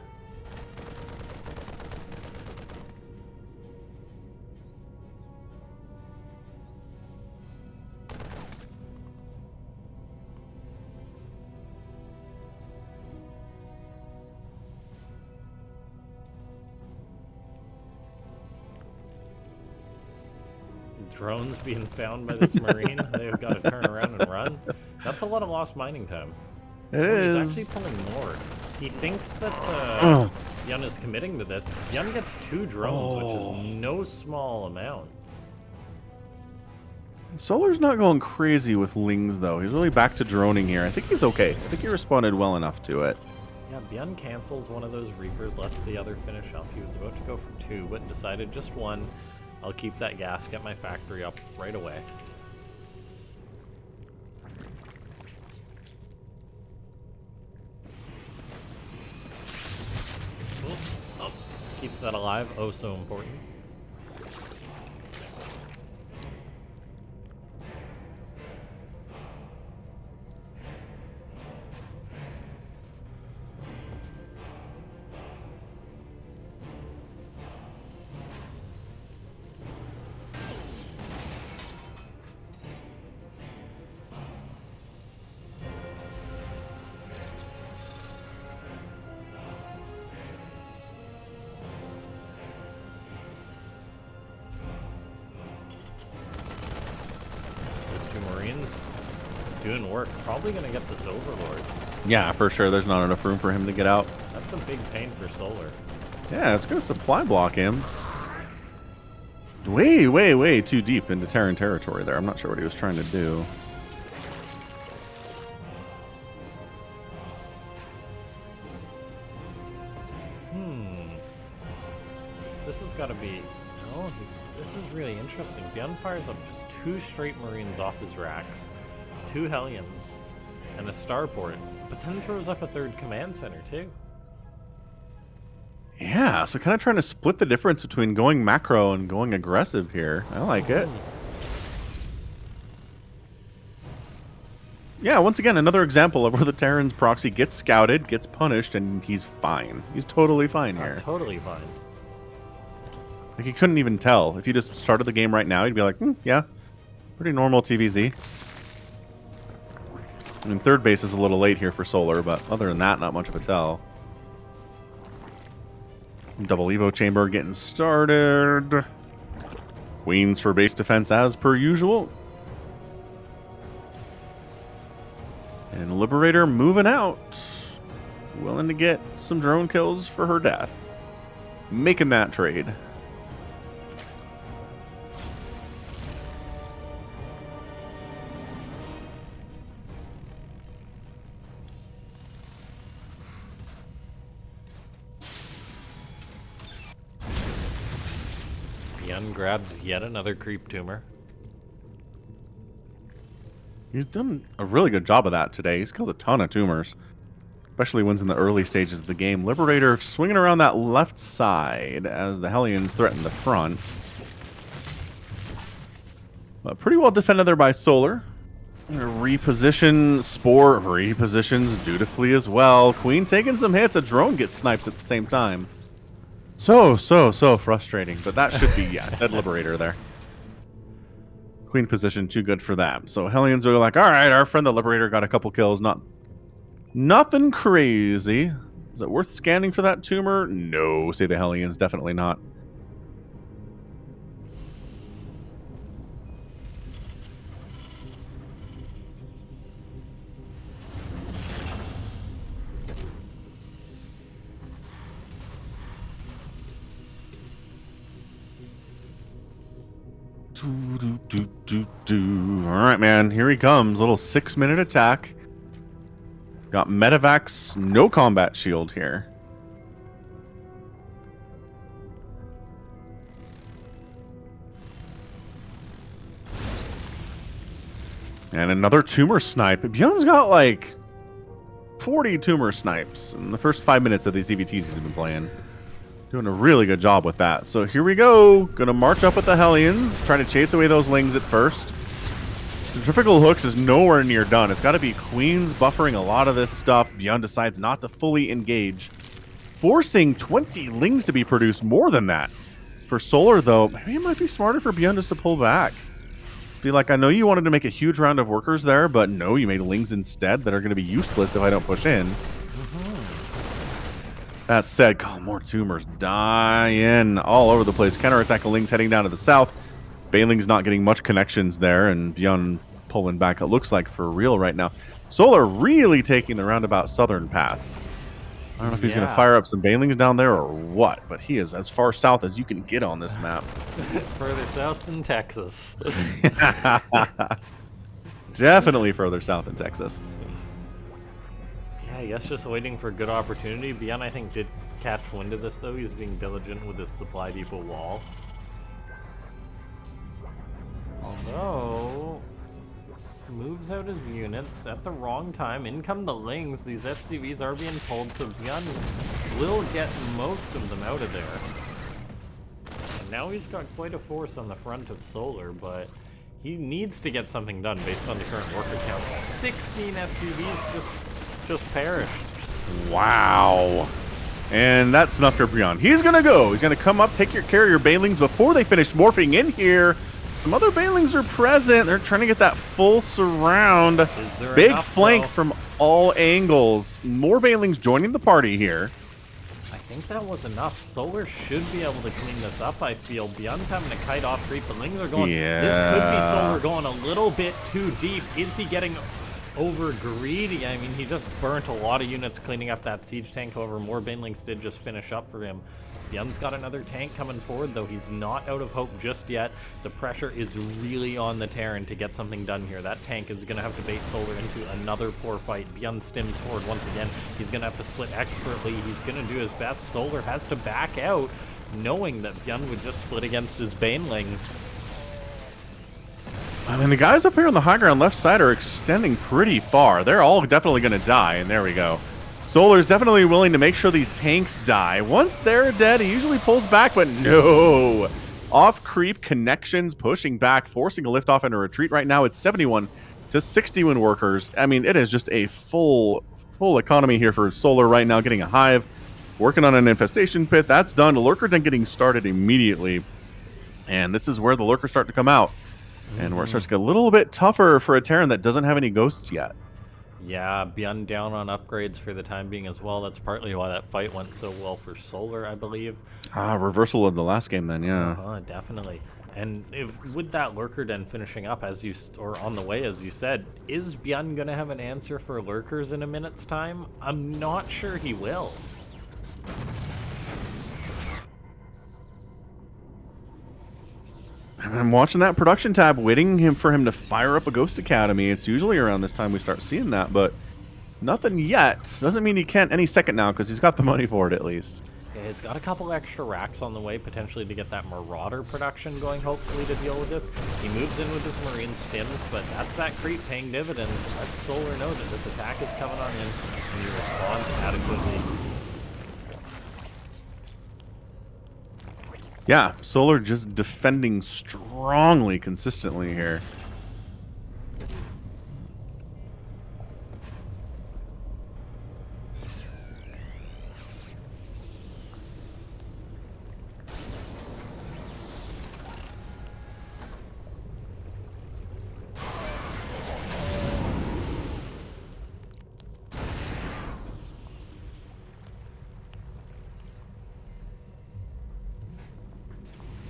Drones being found by this Marine. They've got to turn around and run. That's a lot of lost mining time. It Oh, is. he's actually pulling more. He thinks that ByuN is committing to this. ByuN gets 2 drones, which is no small amount. Solar's not going crazy with Lings, though. He's really back to droning here. I think he's okay. I think he responded well enough to it. Yeah, ByuN cancels one of those Reapers, lets the other finish up. He was about to go for 2, but decided just 1. I'll keep that gas, get my factory up right away. Oh, keeps that alive. Oh, so important. Doing work. Probably gonna get this Overlord. Yeah, for sure. There's not enough room for him to get out. That's a big pain for Solar. Yeah, it's going to supply block him. Way, way, way too deep into Terran territory there. I'm not sure what he was trying to do. This has got to be... Oh, this is really interesting. ByuN fires up just 2 straight Marines off his racks, 2 Hellions, and a starport, but then throws up a 3rd command center too. Yeah, so kind of trying to split the difference between going macro and going aggressive here. I like it. Yeah, once again, another example of where the Terran's proxy gets scouted, gets punished, and he's fine. He's totally fine here. Totally fine. Like, you couldn't even tell. If you just started the game right now, you'd be like, yeah, pretty normal TvZ. I mean, 3rd base is a little late here for Solar, but other than that, not much of a tell. Double Evo Chamber getting started. Queens for base defense as per usual. And Liberator moving out. Willing to get some drone kills for her death. Making that trade. ByuN grabs yet another creep tumor. He's done a really good job of that today. He's killed a ton of tumors. Especially ones in the early stages of the game. Liberator swinging around that left side as the Hellions threaten the front. But pretty well defended there by Solar. Reposition. Spore repositions dutifully as well. Queen taking some hits. A drone gets sniped at the same time. So frustrating. But that should be, yeah, dead Liberator there. Queen position too good for that. So Hellions are like, all right, our friend the Liberator got a couple kills. Nothing crazy. Is it worth scanning for that tumor? No, say the Hellions. Definitely not. Alright, man. Here he comes. Little 6-minute attack. Got Medivacs, no combat shield here. And another tumor snipe. ByuN's got like 40 tumor snipes in the first 5 minutes of these EVTs he's been playing. Doing a really good job with that. So here we go. Gonna march up with the Hellions. Try to chase away those Lings at first. Centrifugal Hooks is nowhere near done. It's got to be Queens buffering a lot of this stuff. ByuN decides not to fully engage, forcing 20 Lings to be produced, more than that. For Solar, though, maybe it might be smarter for ByuN just to pull back. Be like, I know you wanted to make a huge round of workers there, but no, you made Lings instead that are going to be useless if I don't push in. That said, God, more tumors dying all over the place. Counterattack Lings heading down to the south. Bailing's not getting much connections there, and ByuN pulling back, it looks like, for real right now. Solar really taking the roundabout southern path. I don't know if he's going to fire up some Bailings down there or what, but he is as far south as you can get on this map. Further south than Texas. Definitely further south than Texas. Yeah, I guess just waiting for a good opportunity. ByuN, I think, did catch wind of this, though. He's being diligent with his supply depot wall. Although, moves out his units at the wrong time. In come the Lings. These SCVs are being pulled, so ByuN will get most of them out of there. And now he's got quite a force on the front of Solar, but he needs to get something done based on the current worker count. 16 SCVs just perished. Wow. And that's enough for ByuN. He's going to go. He's going to come up, take care of your Bailings before they finish morphing in here. Some other Bailings are present. They're trying to get that full surround. Big flank from all angles. More Bailings joining the party here. I think that was enough. Solar should be able to clean this up, I feel. ByuN's having to kite off creep. The Lings are going... Yeah. This could be Solar going a little bit too deep. Is he getting over greedy? I mean, he just burnt a lot of units cleaning up that siege tank. However, more Banelings did just finish up for him. ByuN's got another tank coming forward, though he's not out of hope just yet. The pressure is really on the Terran to get something done here. That tank is going to have to bait Solar into another poor fight. ByuN stims forward once again. He's going to have to split expertly. He's going to do his best. Solar has to back out, knowing that ByuN would just split against his Banelings. I mean, the guys up here on the high ground left side are extending pretty far. They're all definitely going to die, and there we go. Solar's definitely willing to make sure these tanks die. Once they're dead, he usually pulls back, but no. Off creep connections, pushing back, forcing a lift off and a retreat. Right now, it's 71 to 61 workers. I mean, it is just a full economy here for Solar right now, getting a hive, working on an infestation pit. That's done. Lurker Den getting started immediately. And this is where the Lurkers start to come out. And where it starts to get a little bit tougher for a Terran that doesn't have any ghosts yet. Yeah, ByuN down on upgrades for the time being as well. That's partly why that fight went so well for Solar, I believe. Reversal of the last game then, yeah. Definitely. And with that Lurker Den finishing up, or on the way, as you said, is ByuN going to have an answer for Lurkers in a minute's time? I'm not sure he will. I'm watching that production tab, waiting for him to fire up a Ghost Academy. It's usually around this time we start seeing that, but nothing yet. Doesn't mean he can't any second now, because he's got the money for it at least. Yeah, he's got a couple extra racks on the way, potentially to get that Marauder production going, hopefully, to deal with this. He moves in with his Marine stims, but that's that creep paying dividends. Let Solar know that this attack is coming on in, and he responds adequately. Yeah, Solar just defending strongly, consistently here.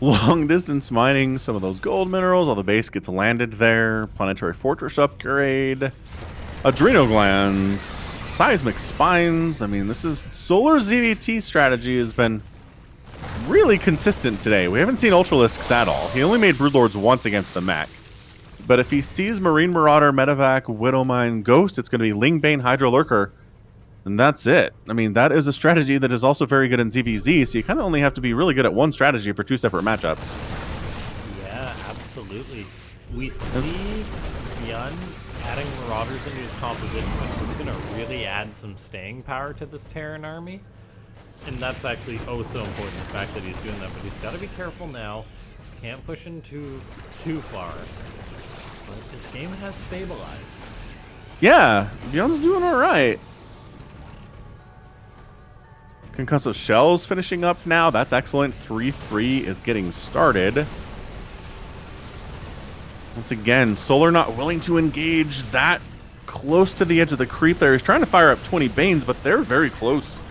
Long distance mining, some of those gold minerals, all the base gets landed there. Planetary Fortress upgrade. Adrenal glands. Seismic spines. I mean, this is Solar's ZVT strategy has been really consistent today. We haven't seen Ultralisks at all. He only made Broodlords once against the mech. But if he sees Marine Marauder, Medevac, Widowmine, Ghost, it's going to be Lingbane, Hydro Lurker. And that's it. I mean, that is a strategy that is also very good in ZVZ, so you kind of only have to be really good at one strategy for two separate matchups. Yeah, absolutely. We see ByuN adding Marauders into his composition, which is going to really add some staying power to this Terran army. And that's actually oh so important, the fact that he's doing that. But he's got to be careful now. Can't push him too far. But this game has stabilized. Yeah, ByuN's doing all right. Concussive Shells finishing up now. That's excellent. 3-3 is getting started. Once again, Solar not willing to engage that close to the edge of the creep there. He's trying to fire up 20 Banes, but they're very close.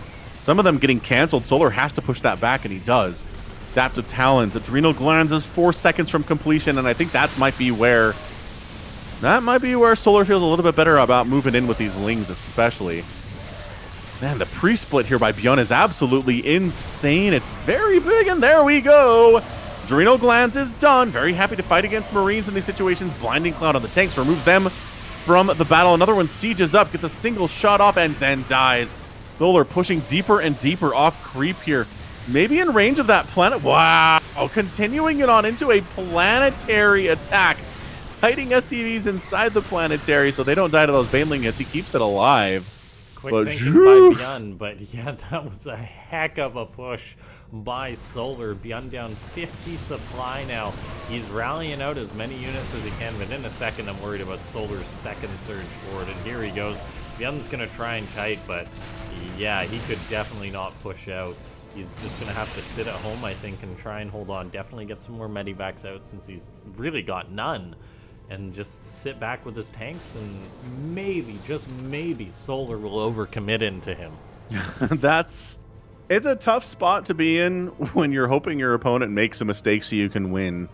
Some of them getting canceled. Solar has to push that back, and he does. Adaptive Talons. Adrenal Glands is 4 seconds from completion, and I think that might be where Solar feels a little bit better about moving in with these Lings, especially. Man, the pre-split here by ByuN is absolutely insane. It's very big, and there we go. Adrenal Glands is done. Very happy to fight against Marines in these situations. Blinding Cloud on the tanks removes them from the battle. Another one sieges up, gets a single shot off, and then dies. Solar pushing deeper and deeper off creep here. Maybe in range of that planet. Wow. Continuing it on into a planetary attack. Hiding SCVs inside the planetary so they don't die to those Baneling hits. He keeps it alive. Quick thinking by ByuN, but yeah, that was a heck of a push by Solar. ByuN down 50 supply now. He's rallying out as many units as he can, but in a second I'm worried about Solar's second surge forward, and here he goes. ByuN's going to try and kite, but yeah, he could definitely not push out. He's just going to have to sit at home, I think, and try and hold on. Definitely get some more medivacs out since he's really got none. And just sit back with his tanks, and maybe, just maybe, Solar will overcommit into him. It's a tough spot to be in when you're hoping your opponent makes a mistake so you can win.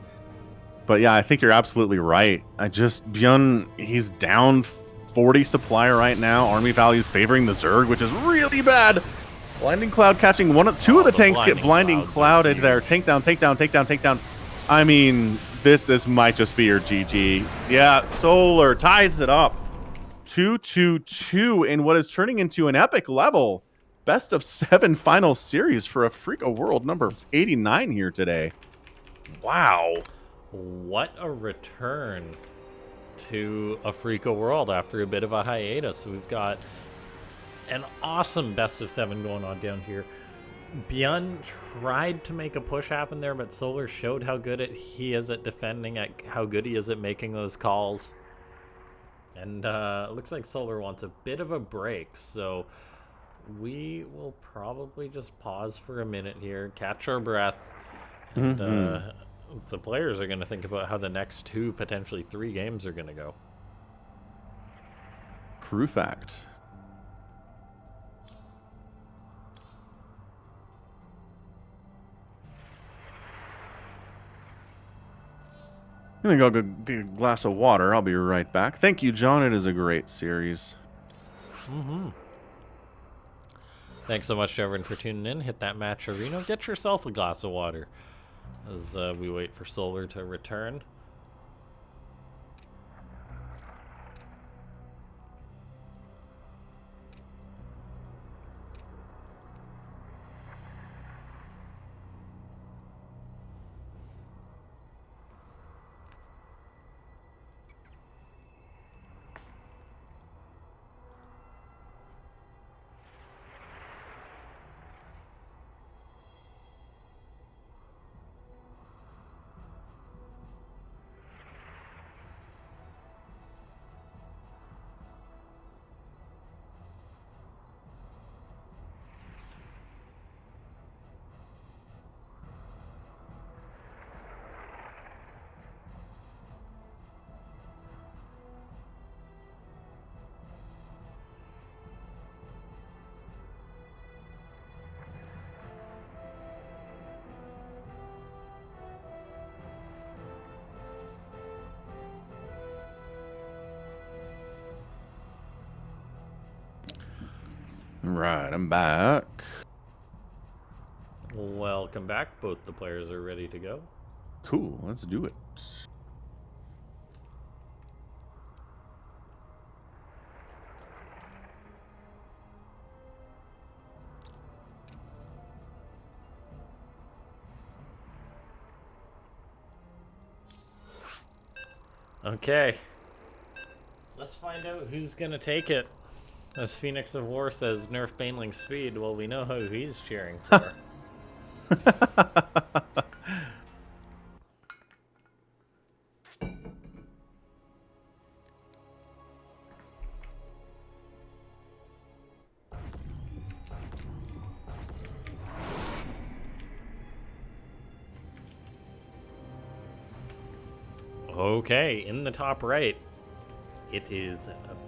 But yeah, I think you're absolutely right. ByuN, he's down 40 supply right now. Army values favoring the Zerg, which is really bad. Blinding Cloud catching two of the tanks get Blinding Clouded there. Take down. I mean, this might just be your GG. Yeah, Solar ties it up. 2-2-2 in what is turning into an epic level. Best of 7 final series for a Freak of World number 89 here today. Wow. What a return to a Freak of World after a bit of a hiatus. We've got an awesome best of 7 going on down here. ByuN tried to make a push happen there, but Solar showed how good he is at defending, at how good he is at making those calls. And it looks like Solar wants a bit of a break, so we will probably just pause for a minute here, catch our breath, and the players are going to think about how the next 2, potentially 3 games are going to go. True fact. I'm gonna go get a glass of water. I'll be right back. Thank you, John. It is a great series. Thanks so much to everyone for tuning in. Hit that match arena. Get yourself a glass of water as we wait for Solar to return. Right, I'm back. Welcome back. Both the players are ready to go. Cool, let's do it. Okay. Let's find out who's going to take it. As Phoenix of War says, nerf Baneling's speed. Well, we know who he's cheering for. Okay, in the top right, it is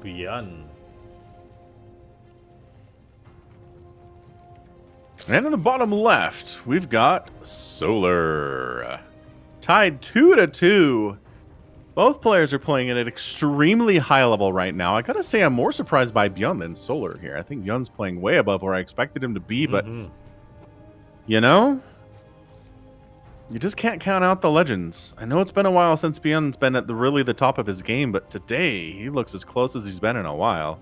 ByuN. And in the bottom left, we've got Solar. Tied 2-2. Both players are playing at an extremely high level right now. I gotta say, I'm more surprised by ByuN than Solar here. I think ByuN's playing way above where I expected him to be, but you know, you just can't count out the legends. I know it's been a while since ByuN's been at really the top of his game, but today he looks as close as he's been in a while.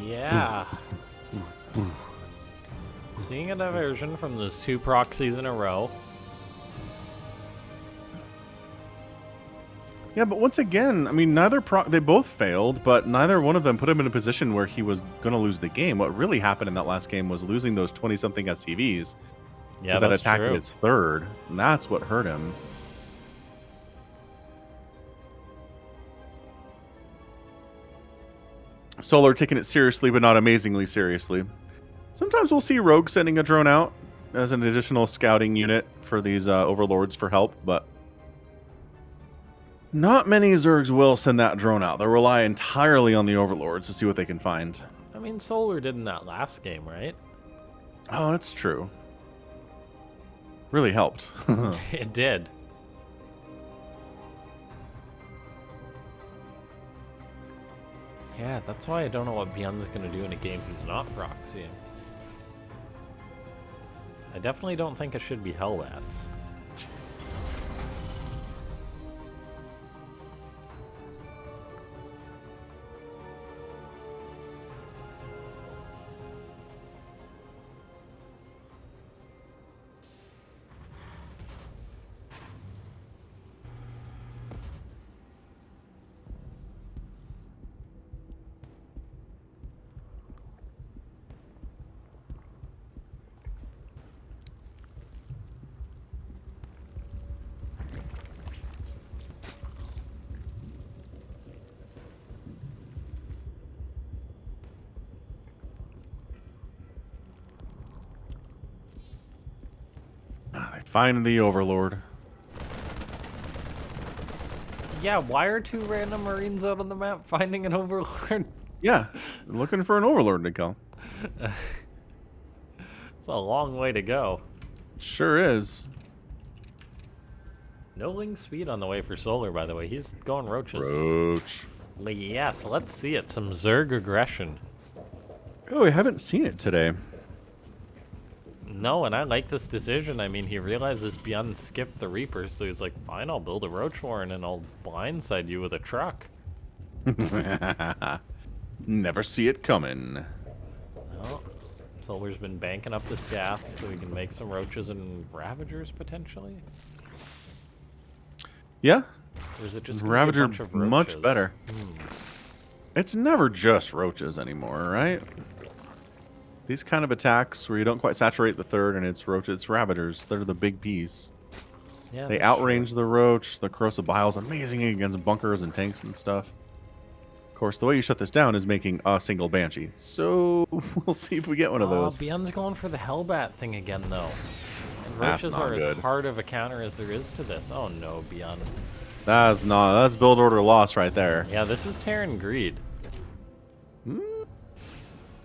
Yeah. Seeing a diversion from those 2 proxies in a row. Yeah, but once again, I mean, they both failed, but neither one of them put him in a position where he was going to lose the game. What really happened in that last game was losing those 20-something SCVs. Yeah, that that's attacking true. his third. And that's what hurt him. Solar taking it seriously, but not amazingly seriously. Sometimes we'll see Rogue sending a drone out as an additional scouting unit for these overlords for help, but not many Zergs will send that drone out. They'll rely entirely on the overlords to see what they can find. I mean, Solar did in that last game, right? Oh, that's true. Really helped. It did. Yeah, that's why I don't know what ByuN's going to do in a game he's not proxying. I definitely don't think it should be Hellbats. They find the overlord. Yeah, why are 2 random Marines out on the map finding an overlord? Yeah, looking for an overlord to kill. It's a long way to go. Sure is. No Ling speed on the way for Solar, by the way. He's going roaches. Roach. Yes, let's see it. Some Zerg aggression. Oh, we haven't seen it today. No, and I like this decision. I mean, he realizes ByuN skipped the Reaper, so he's like, fine, I'll build a Roach Warren and I'll blindside you with a truck. Never see it coming. Well, Solar's been banking up this gas so he can make some Roaches and Ravagers, potentially? Yeah. Or is it just Ravager a bunch of Roaches? much better. It's never just Roaches anymore, right? These kind of attacks where you don't quite saturate the third and it's Roaches, it's Ravagers. They're the big piece. Yeah, They that's outrange true. the Roach. The Corrosive Bile's amazing against bunkers and tanks and stuff. Of course, the way you shut this down is making a single Banshee. So we'll see if we get one of those. ByuN's going for the Hellbat thing again, though. And That's Roaches not are good. as hard of a counter as there is to this. Oh no, ByuN. That's build order loss right there. Yeah, this is Terran Greed.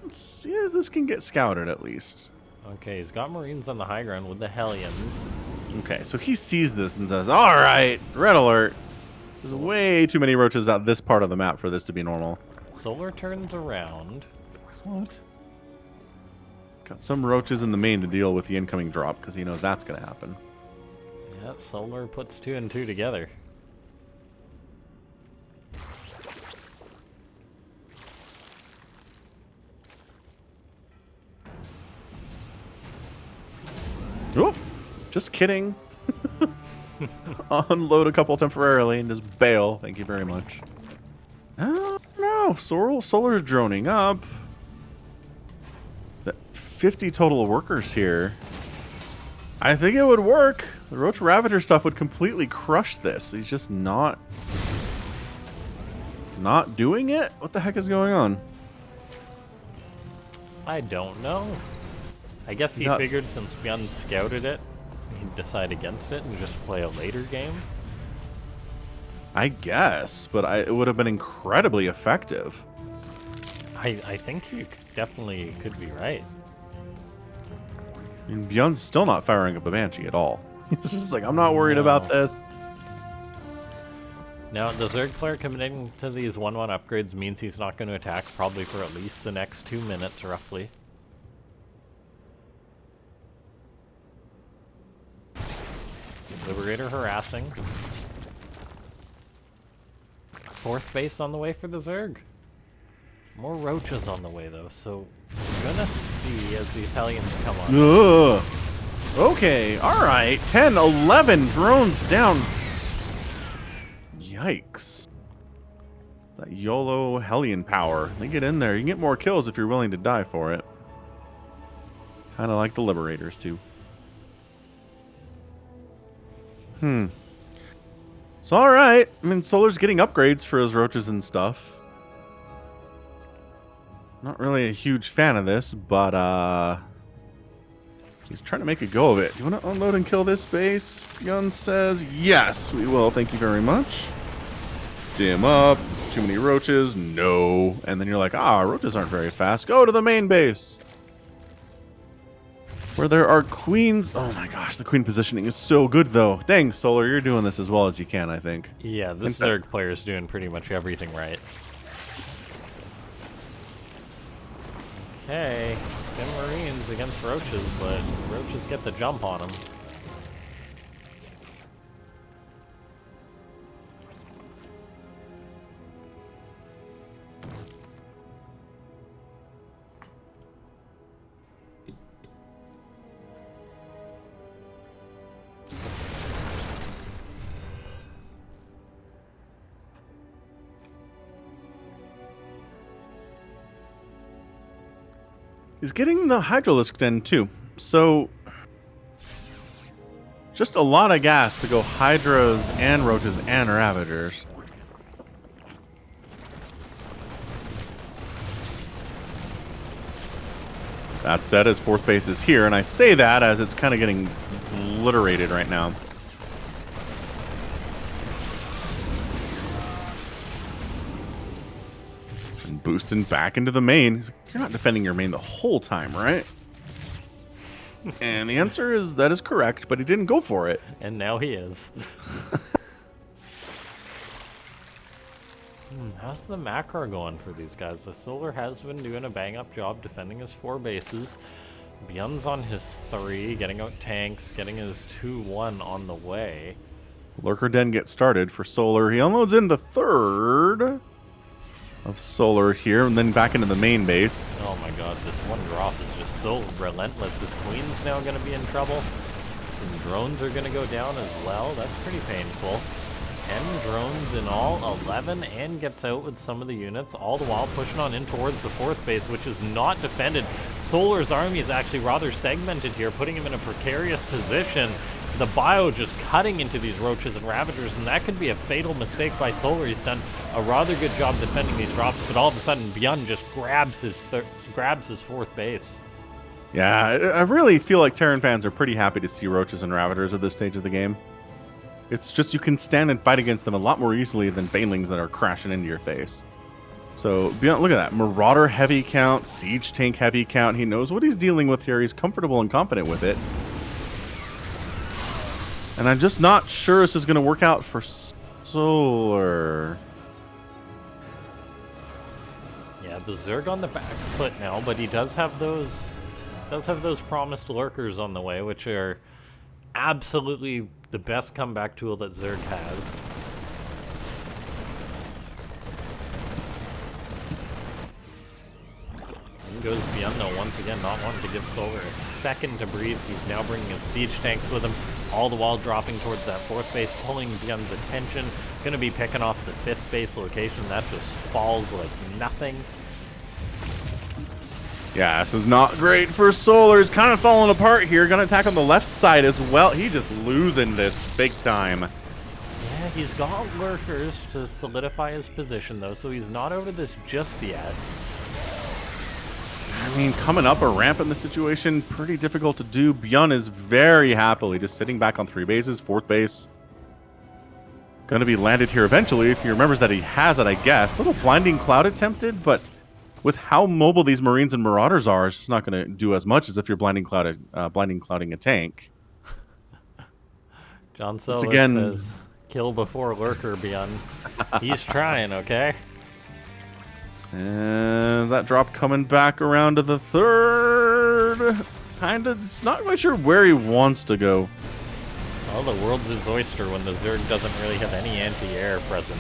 Let's see if this can get scouted at least. Okay, he's got Marines on the high ground with the Hellions. Okay, so he sees this and says, all right, red alert. There's way too many Roaches out this part of the map for this to be normal. Solar turns around. What? Got some Roaches in the main to deal with the incoming drop because he knows that's going to happen. Yeah, Solar puts 2 and 2 together. Oh, just kidding. Unload a couple temporarily and just bail. Thank you very much. Oh, no. Solar's droning up. Is that 50 total workers here? I think it would work. The Roach Ravager stuff would completely crush this. He's just not doing it? What the heck is going on? I don't know. I guess he figured since ByuN scouted it, he'd decide against it and just play a later game. I guess, but it would have been incredibly effective. I think you definitely could be right. I mean, ByuN's still not firing up a Banshee at all. He's just like, I'm not worried about this. Now, the Zerg player committing to these 1-1 upgrades means he's not going to attack probably for at least the next 2 minutes, roughly. Liberator harassing. 4th base on the way for the Zerg. More roaches on the way, though, so we're gonna see as the Italians come on. Ugh. Okay, alright. 10, 11 drones down. Yikes. That YOLO Hellion power. They get in there. You can get more kills if you're willing to die for it. Kind of like the Liberators, too. So, alright. I mean, Solar's getting upgrades for his roaches and stuff. Not really a huge fan of this, but, he's trying to make a go of it. Do you want to unload and kill this base? ByuN says, yes, we will. Thank you very much. Dim up. Too many roaches. No. And then you're like, roaches aren't very fast. Go to the main base. Where there are queens. Oh my gosh, the queen positioning is so good, though. Dang, Solar, you're doing this as well as you can, I think. Yeah, this Zerg player is doing pretty much everything right. Okay, 10 Marines against roaches, but roaches get the jump on them. He's getting the Hydralisk Den, too. So, just a lot of gas to go Hydras and Roaches and Ravagers. That said, his 4th base is here, and I say that as it's kind of getting obliterated right now. And boosting back into the main. He's like, you're not defending your main the whole time, right? And the answer is that is correct, but he didn't go for it. And now he is. How's the macro going for these guys? The Solar has been doing a bang-up job defending his 4 bases. ByuN's on his 3, getting out tanks, getting his 2-1 on the way. Lurker Den gets started for Solar. He unloads in the 3rd of Solar here, and then back into the main base. Oh my god, this one drop is just so relentless. This queen's now going to be in trouble. Some drones are going to go down as well. That's pretty painful. 10 drones in all, 11, and gets out with some of the units, all the while pushing on in towards the 4th base, which is not defended. Solar's army is actually rather segmented here, putting him in a precarious position. The Bio just cutting into these roaches and ravagers, and that could be a fatal mistake by Solar. He's done a rather good job defending these drops, but all of a sudden ByuN just grabs his 4th base. Yeah, I really feel like Terran fans are pretty happy to see roaches and ravagers at this stage of the game. It's just you can stand and fight against them a lot more easily than banelings that are crashing into your face. So, ByuN, look at that. Marauder heavy count, siege tank heavy count. He knows what he's dealing with here. He's comfortable and confident with it. And I'm just not sure this is going to work out for Solar. Yeah, the Zerg on the back foot now, but he does have those promised lurkers on the way, which are absolutely the best comeback tool that Zerg has. In goes ByuN, though, once again, not wanting to give Solar a second to breathe. He's now bringing his siege tanks with him, all the while dropping towards that 4th base, pulling ByuN's attention. Going to be picking off the 5th base location. That just falls like nothing. Yeah, this is not great for Solar. He's kind of falling apart here. Gonna attack on the left side as well. He's just losing this big time. Yeah, he's got lurkers to solidify his position, though, so he's not out of this just yet. I mean, coming up a ramp in this situation, pretty difficult to do. ByuN is very happily just sitting back on 3 bases, 4th base. Gonna be landed here eventually if he remembers that he has it, I guess. Little Blinding Cloud attempted, but with how mobile these Marines and Marauders are, it's just not going to do as much as if you're blinding clouding a tank. John Solis says, kill before lurker, ByuN. He's trying, okay? And that drop coming back around to the 3rd. Kind of not quite sure where he wants to go. Well, the world's his oyster when the Zerg doesn't really have any anti-air present.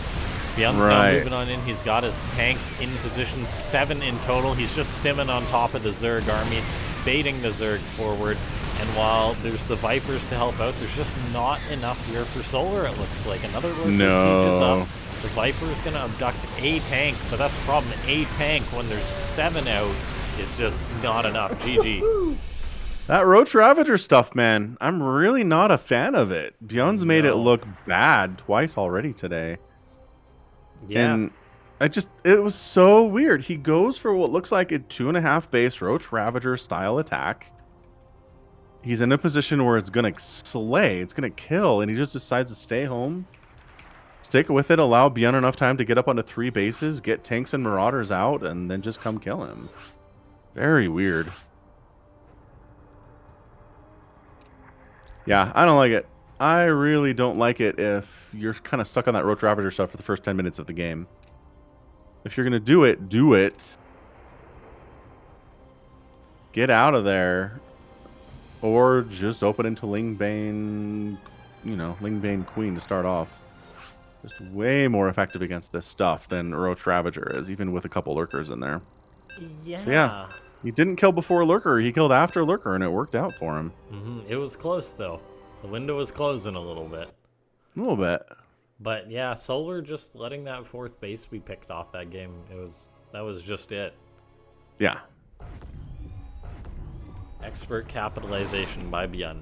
ByuN's now moving on in. He's got his tanks in position, 7 in total. He's just stimming on top of the Zerg army, baiting the Zerg forward. And while there's the Vipers to help out, there's just not enough here for Solar, it looks like. Another Lurker siege is up. The Viper's going to abduct a tank, but that's the problem. A tank, when there's 7 out, is just not enough. GG. That Roach Ravager stuff, man, I'm really not a fan of it. ByuN's made it look bad twice already today. Yeah. And it was so weird. He goes for what looks like a 2.5 base Roach Ravager style attack. He's in a position where it's going to slay, it's going to kill, and he just decides to stay home, stick with it, allow ByuN enough time to get up onto 3 bases, get tanks and Marauders out, and then just come kill him. Very weird. Yeah, I don't like it. I really don't like it if you're kind of stuck on that Roach Ravager stuff for the first 10 minutes of the game. If you're going to do it, do it. Get out of there. Or just open into Lingbane, Lingbane Queen to start off. Just way more effective against this stuff than Roach Ravager is, even with a couple Lurkers in there. Yeah. So yeah, he didn't kill before Lurker. He killed after Lurker, and it worked out for him. It was close, though. The window was closing a little bit. A little bit. But yeah, Solar just letting that 4th base be picked off that game. That was just it. Yeah. Expert capitalization by ByuN.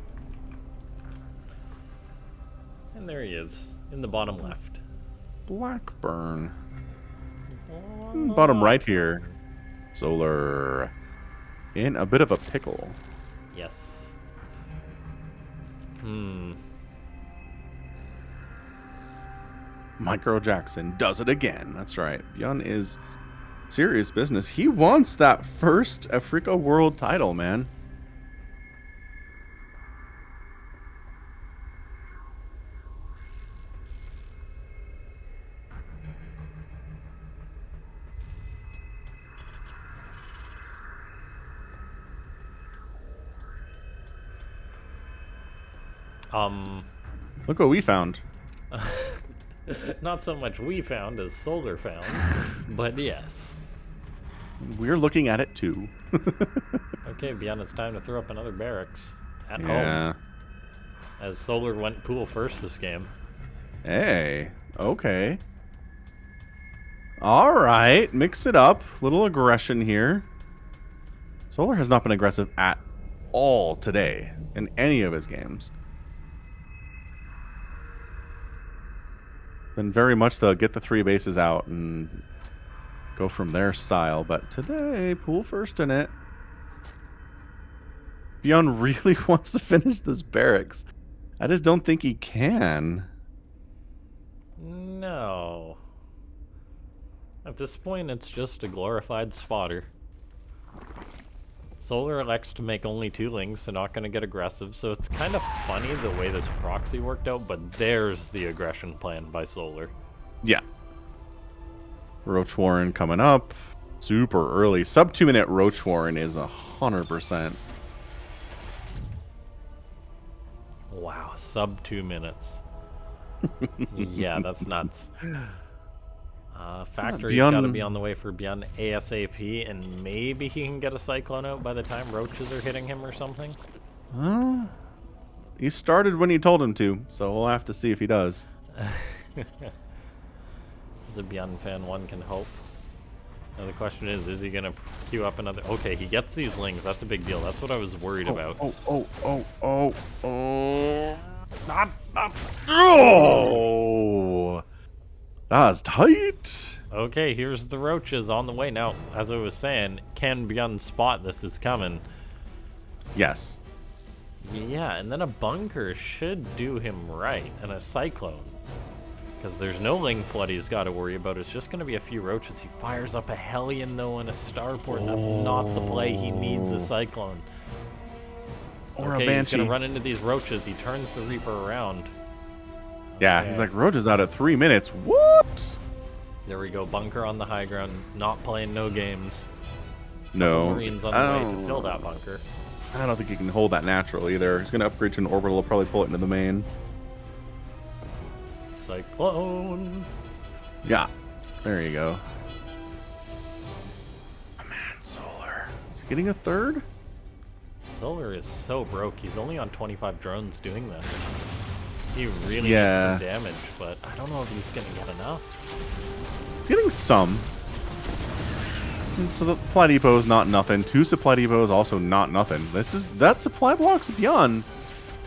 And there he is, in the bottom left. Blackburn. Bottom right here. Solar. In a bit of a pickle. Yes. Micro Jackson does it again. That's right. ByuN is serious business. He wants that first Africa World title, man. Look what we found. Not so much we found as Solar found, but yes. We're looking at it too. Okay, ByuN, it's time to throw up another barracks at home. As Solar went pool first this game. Hey, okay. All right, mix it up. Little aggression here. Solar has not been aggressive at all today in any of his games. Then very much they'll get the 3 bases out and go from their style. But today, pool first in it. ByuN really wants to finish this barracks. I just don't think he can. No. At this point, it's just a glorified spotter. Solar elects to make only 2 lings, so not going to get aggressive. So it's kind of funny the way this proxy worked out, but there's the aggression plan by Solar. Yeah. Roach Warren coming up. Super early. Sub 2-minute Roach Warren is 100%. Wow, sub 2 minutes. Yeah, that's nuts. Factory's got to be on the way for ByuN ASAP, and maybe he can get a Cyclone out by the time roaches are hitting him or something. He started when he told him to, so we'll have to see if he does. The ByuN fan, one can hope. Now the question is he going to queue up another... Okay, he gets these lings. That's a big deal. That's what I was worried about. Oh! That was tight. Okay, here's the roaches on the way. Now, as I was saying, can ByuN spot this is coming? Yes. Yeah, and then a bunker should do him right, and a Cyclone. Because there's no Ling Flood he's got to worry about. It's just going to be a few roaches. He fires up a Hellion, though, and a Starport. That's not the play. He needs a Cyclone. Or okay, a Banshee. He's going to run into these roaches. He turns the Reaper around. Yeah, okay. He's like, roaches out at 3 minutes. What? There we go. Bunker on the high ground. Not playing no games. No. Marines on the way to fill that bunker. I don't think he can hold that natural either. He's going to upgrade to an orbital. He'll probably pull it into the main. Cyclone. Yeah. There you go. Oh, man, Solar. Is he getting a third? Solar is so broke. He's only on 25 drones doing this. He really needs some damage, but I don't know if he's going to get enough. He's getting some. And so the supply depot is not nothing. 2 supply depots also not nothing. That supply block's ByuN,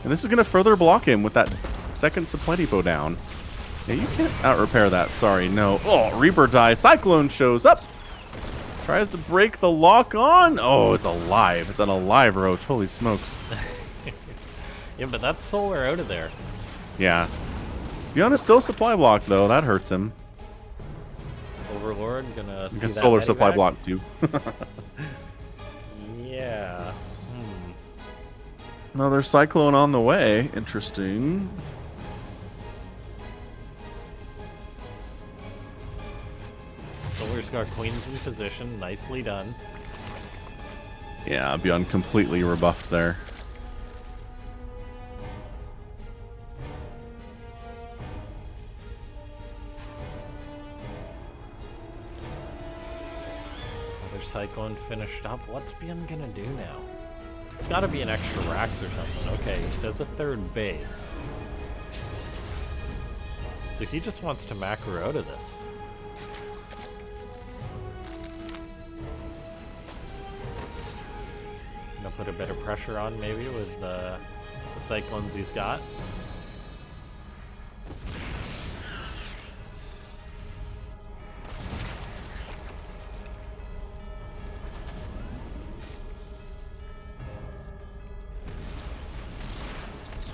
and this is going to further block him with that second supply depot down. Yeah, you can't out repair that. Sorry, no. Oh, Reaper dies. Cyclone shows up. Tries to break the lock on. Oh, it's alive. It's an alive roach. Holy smokes. Yeah, but that's Solar out of there. Yeah. ByuN is still supply blocked, though. That hurts him. Overlord gonna see that Solar supply medivac. block, too. Yeah. Another Cyclone on the way. Interesting. Solar's got Queens in position. Nicely done. Yeah, ByuN completely rebuffed there. Another Cyclone finished up. What's ByuN gonna do now? It's gotta be an extra racks or something. Okay, he says a third base. So he just wants to macro out of this. Gonna put a bit of pressure on maybe with the Cyclones he's got.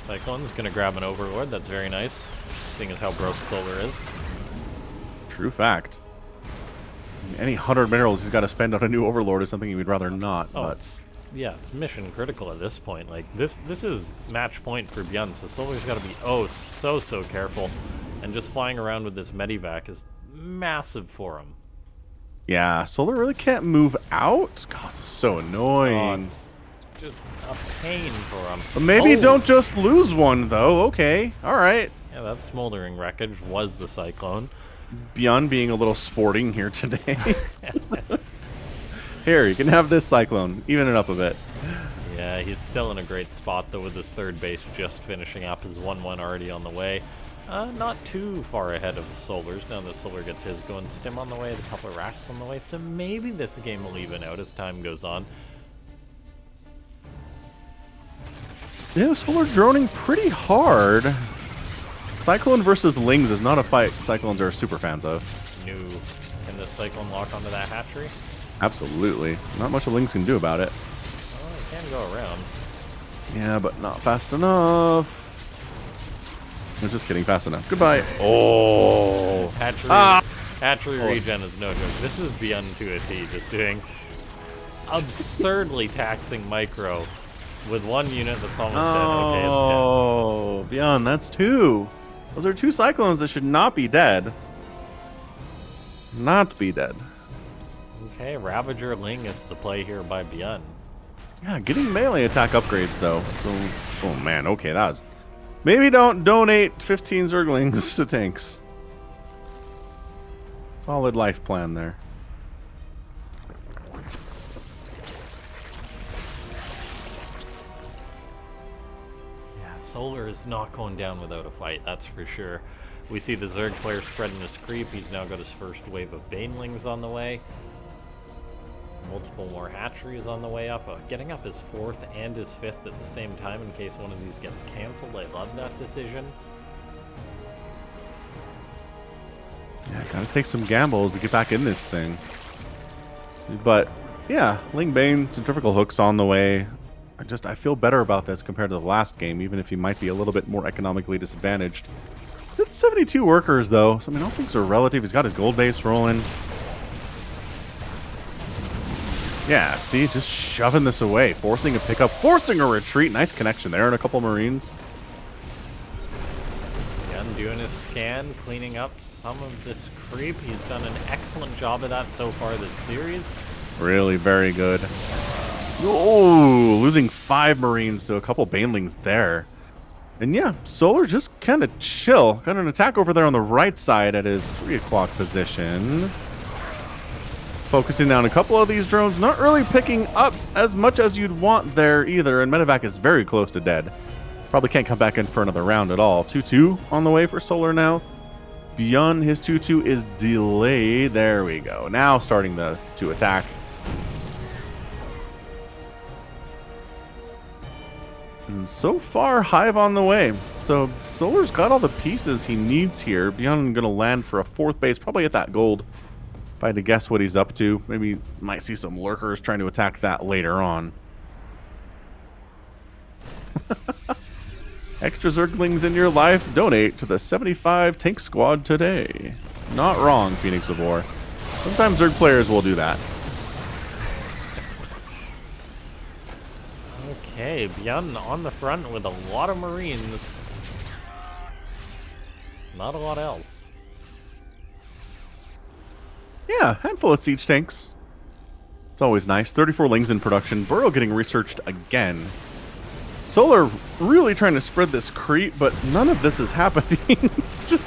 Cyclone's gonna grab an Overlord. That's very nice, seeing as how broke Solar is. True fact. Any 100 minerals he's got to spend on a new Overlord is something he would rather not. Oh, but it's mission critical at this point. Like this is match point for ByuN. So Solar's got to be so careful, and just flying around with this medivac is massive for him. yeah, Solar really can't move out. God, this is so annoying. It's just a pain for him. But maybe don't just lose one though. Okay, all right. Yeah, that smoldering wreckage was the Cyclone. ByuN being a little sporting here today. Here, you can have this Cyclone. Even it up a bit. Yeah, he's still in a great spot, though, with his third base just finishing up. His 1-1 already on the way. Not too far ahead of the Solars. Now that Solar gets his going. Stim on the way, a couple of racks on the way. So maybe this game will even out as time goes on. Yeah, Solar droning pretty hard. Cyclone versus Lings is not a fight Cyclones are super fans of. Can the Cyclone lock onto that hatchery? Absolutely. Not much a Lings can do about it. Well, it can go around. Yeah, but not fast enough. I'm just kidding, fast enough. Goodbye. Oh. Hatchery regen is no joke. This is ByuN to a T, just doing absurdly taxing micro with one unit that's almost dead. Okay, it's dead. Oh, ByuN, that's 2. Those are 2 Cyclones that should not be dead. Not be dead. Okay, Ravager Ling is the play here by ByuN. Yeah, getting melee attack upgrades though. So, oh man, okay, that was. Maybe don't donate 15 Zerglings to tanks. Solid life plan there. Yeah, Solar is not going down without a fight, that's for sure. We see the Zerg player spreading his creep. He's now got his first wave of Banelings on the way. Multiple more hatcheries on the way up. Getting up his 4th and his 5th at the same time in case one of these gets cancelled. I love that decision. Yeah, gotta take some gambles to get back in this thing. But, yeah, Ling Bane, centrifugal hooks on the way. I feel better about this compared to the last game, even if he might be a little bit more economically disadvantaged. It's at 72 workers, though, so I mean, all things are relative. He's got his gold base rolling. Yeah, see, just shoving this away, forcing a pickup, forcing a retreat. Nice connection there and a couple Marines. ByuN doing his scan, cleaning up some of this creep. He's done an excellent job of that so far this series. Really very good. Oh, losing 5 Marines to a couple Banelings there. And yeah, Solar just kind of chill. Got an attack over there on the right side at his 3 o'clock position. Focusing down a couple of these drones, not really picking up as much as you'd want there either, and Medevac is very close to dead. Probably can't come back in for another round at all. 2-2 on the way for Solar now. ByuN, his 2-2 is delayed. There we go. Now starting the 2 attack. And so far, Hive on the way. So Solar's got all the pieces he needs here. ByuN going to land for a 4th base, probably at that gold. If I had to guess what he's up to, maybe might see some lurkers trying to attack that later on. Extra Zerglings in your life? Donate to the 75 Tank Squad today. Not wrong, Phoenix of War. Sometimes Zerg players will do that. Okay, ByuN on the front with a lot of Marines. Not a lot else. Yeah, handful of siege tanks. It's always nice. 34 Lings in production. Burrow getting researched again. Solar really trying to spread this creep, but none of this is happening. Just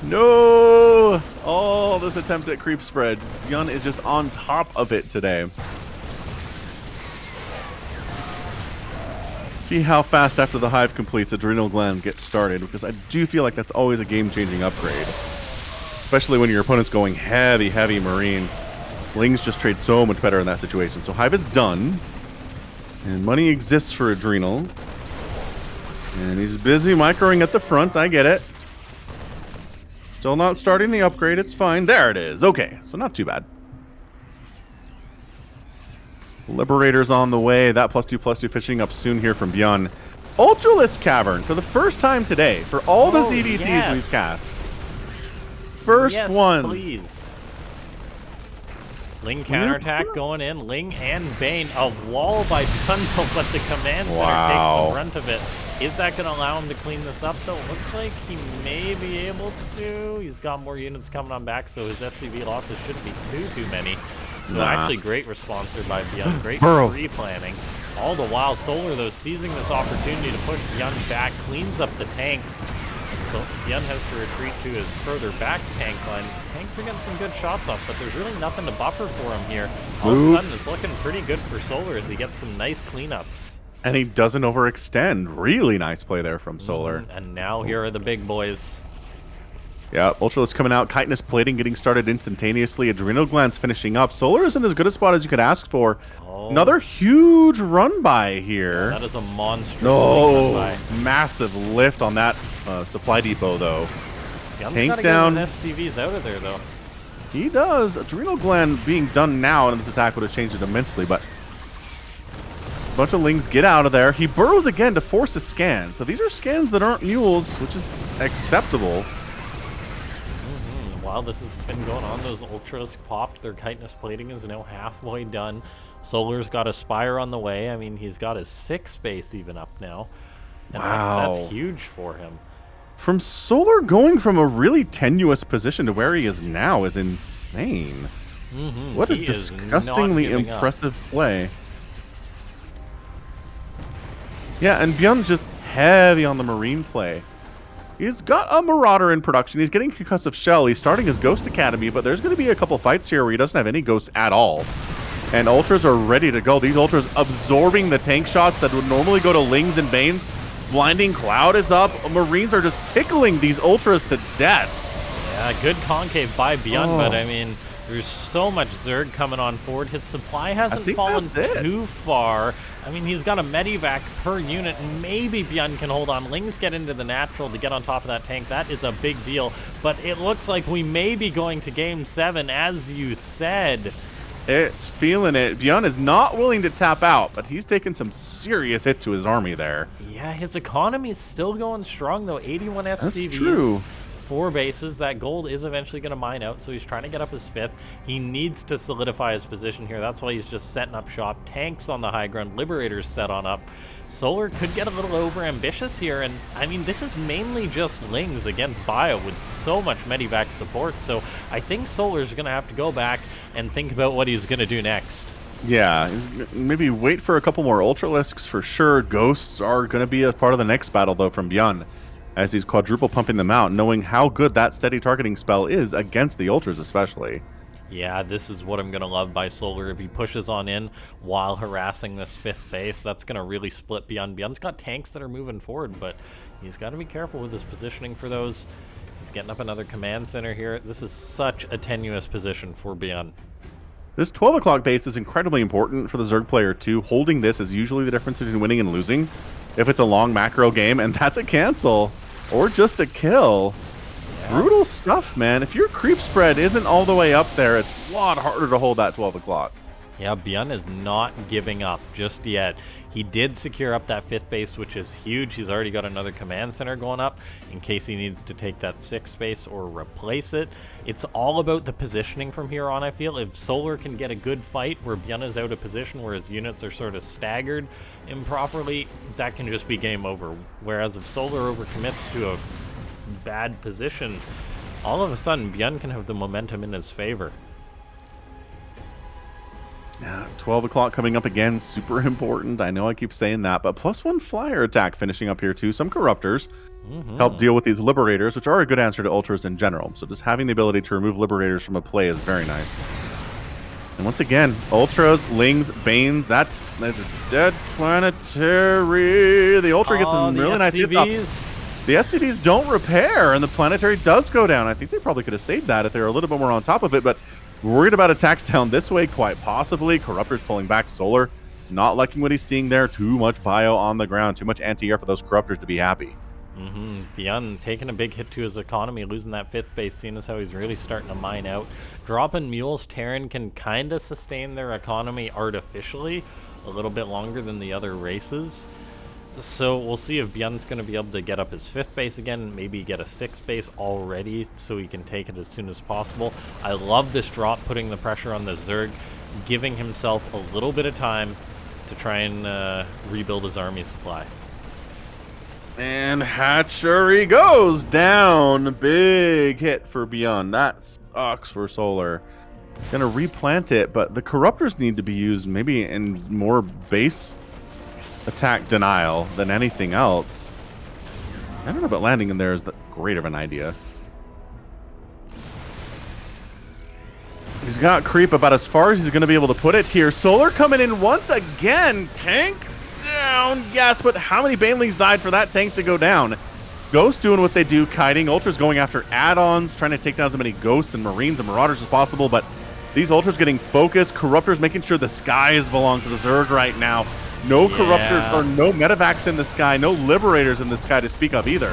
no. Oh, this attempt at creep spread. ByuN is just on top of it today. See how fast after the Hive completes Adrenal Gland gets started, because I do feel like that's always a game-changing upgrade. Especially when your opponent's going heavy, heavy Marine. Lings just trade so much better in that situation. So Hive is done. And money exists for Adrenal. And he's busy microing at the front. I get it. Still not starting the upgrade. It's fine. There it is. Okay, so not too bad. Liberator's on the way. That +2/+2 fishing up soon here from ByuN. Ultralisk Cavern for the first time today for all the ZDTs we've cast. First one. Please. Ling counterattack going in. Ling and Bane. A wall by ByuN, but the command center takes the brunt of it. Is that going to allow him to clean this up, though? It looks like he may be able to. He's got more units coming on back, so his SCV losses shouldn't be too many. So actually, great response there by ByuN. Great pre-planning. All the while, Solar, though, seizing this opportunity to push ByuN back, cleans up the tanks. So ByuN has to retreat to his further back tank line. Tanks are getting some good shots off, but there's really nothing to buffer for him here. All of a sudden, it's looking pretty good for Solar as he gets some nice cleanups. And he doesn't overextend. Really nice play there from Solar. And now here are the big boys. Yeah, Ultralisk coming out. Chitinous plating getting started instantaneously. Adrenal Glands finishing up. Solar is in as good a spot as you could ask for. Another huge run by here. That is a monstrous run by. Massive lift on that supply depot, though. Tank down. SCVs out of there, though. He does. Adrenal Gland being done now, and this attack would have changed it immensely, but a bunch of Lings get out of there. He burrows again to force a scan. So these are scans that aren't mules, which is acceptable. While this has been going on, those Ultras popped. Their chitinous plating is now halfway done. Solar's got a Spire on the way. I mean, he's got his 6th base even up now. And that's huge for him. From Solar going from a really tenuous position to where he is now is insane. What a disgustingly impressive play. Yeah, and ByuN's just heavy on the Marine play. He's got a Marauder in production. He's getting Concussive Shell. He's starting his Ghost Academy, but there's going to be a couple fights here where he doesn't have any Ghosts at all. And Ultras are ready to go. These Ultras absorbing the tank shots that would normally go to Lings and Banes. Blinding Cloud is up. Marines are just tickling these Ultras to death. Yeah, good concave by ByuN, but I mean, there's so much Zerg coming on forward. His supply hasn't fallen too far. I mean, he's got a Medivac per unit. Maybe ByuN can hold on. Lings get into the natural to get on top of that tank. That is a big deal. But it looks like we may be going to Game 7, as you said. It's feeling it. ByuN is not willing to tap out, but he's taking some serious hit to his army there. Yeah, his economy is still going strong, though. 81 SCVs. That's true. 4 bases. That gold is eventually going to mine out, so he's trying to get up his 5th. He needs to solidify his position here. That's why he's just setting up shop. Tanks on the high ground. Liberators set on up. Solar could get a little over-ambitious here, and I mean, this is mainly just Lings against Bio with so much Medivac support, so I think Solar's going to have to go back and think about what he's going to do next. Yeah, maybe wait for a couple more Ultralisks for sure. Ghosts are going to be a part of the next battle, though, from ByuN, as he's quadruple pumping them out, knowing how good that steady targeting spell is against the Ultras especially. Yeah, this is what I'm going to love by Solar. If he pushes on in while harassing this 5th base, that's going to really split ByuN. ByuN's got tanks that are moving forward, but he's got to be careful with his positioning for those. He's getting up another command center here. This is such a tenuous position for ByuN. This 12 o'clock base is incredibly important for the Zerg player too. Holding this is usually the difference between winning and losing. If it's a long macro game, and that's a cancel or just a kill. Brutal stuff, man. If your creep spread isn't all the way up there, it's a lot harder to hold that 12 o'clock. Yeah, ByuN is not giving up just yet. He did secure up that 5th base, which is huge. He's already got another command center going up in case he needs to take that 6th base or replace it. It's all about the positioning from here on, I feel. If Solar can get a good fight where ByuN is out of position, where his units are sort of staggered improperly, that can just be game over. Whereas if Solar overcommits to a bad position, all of a sudden ByuN can have the momentum in his favor. Yeah, 12 o'clock coming up again, super important. I know I keep saying that, but +1 flyer attack finishing up here too. Some Corruptors help deal with these Liberators, which are a good answer to Ultras in general. So just having the ability to remove Liberators from a play is very nice. And once again, Ultras, Lings, Banes, that's a dead planetary. The Ultra gets some really nice hits up. The SCVs don't repair, and the planetary does go down. I think they probably could have saved that if they were a little bit more on top of it, but worried about attacks down this way, quite possibly. Corruptors pulling back. Solar not liking what he's seeing there. Too much bio on the ground. Too much anti-air for those Corruptors to be happy. ByuN taking a big hit to his economy, losing that 5th base, seeing as how he's really starting to mine out. Dropping Mules, Terran can kind of sustain their economy artificially a little bit longer than the other races. So we'll see if ByuN's going to be able to get up his 5th base again, maybe get a 6th base already so he can take it as soon as possible. I love this drop, putting the pressure on the Zerg, giving himself a little bit of time to try and rebuild his army supply. And Hatchery goes down. Big hit for ByuN. That sucks for Solar. Gonna replant it, but the Corruptors need to be used maybe in more base attack denial than anything else. I don't know about landing in there is that great of an idea. He's got creep about as far as he's going to be able to put it here. Solar coming in once again. Tank down. Yes, but how many Banelings died for that tank to go down? Ghosts doing what they do, kiting. Ultras going after add-ons, trying to take down as many Ghosts and Marines and Marauders as possible, but these Ultras getting focused. Corruptors making sure the skies belong to the Zerg right now. No Corruptors or no Medivacs in the sky, no Liberators in the sky to speak of either.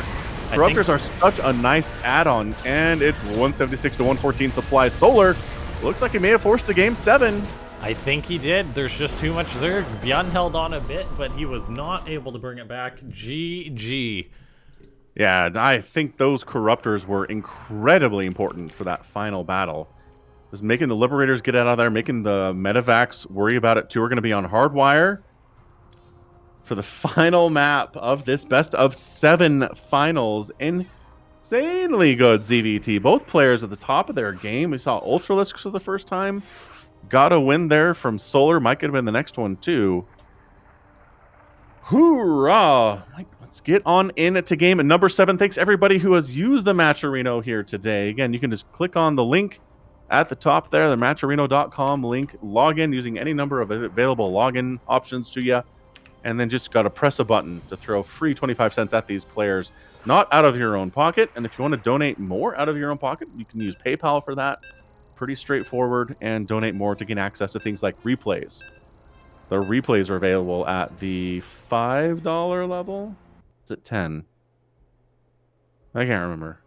Corruptors are such a nice add-on, and it's 176 to 114 supply. Solar looks like he may have forced the Game 7. I think he did. There's just too much Zerg. ByuN held on a bit, but he was not able to bring it back. GG. Yeah, I think those Corruptors were incredibly important for that final battle. Just making the Liberators get out of there, making the Medivacs worry about it too. We're going to be on Hardwire for the final map of this best of 7 finals. Insanely good ZVT. Both players at the top of their game. We saw Ultralisks for the first time. Got a win there from Solar. Might could have been the next one too. Hoorah! Mike, let's get on into game number 7. Thanks everybody who has used the Matcherino here today. Again, you can just click on the link at the top there, the Matcherino.com link. Log in using any number of available login options to you, and then just got to press a button to throw free 25 cents at these players, not out of your own pocket. And if you want to donate more out of your own pocket, you can use PayPal for that. Pretty straightforward, and donate more to gain access to things like replays. The replays are available at the $5 level. Is it 10? I can't remember.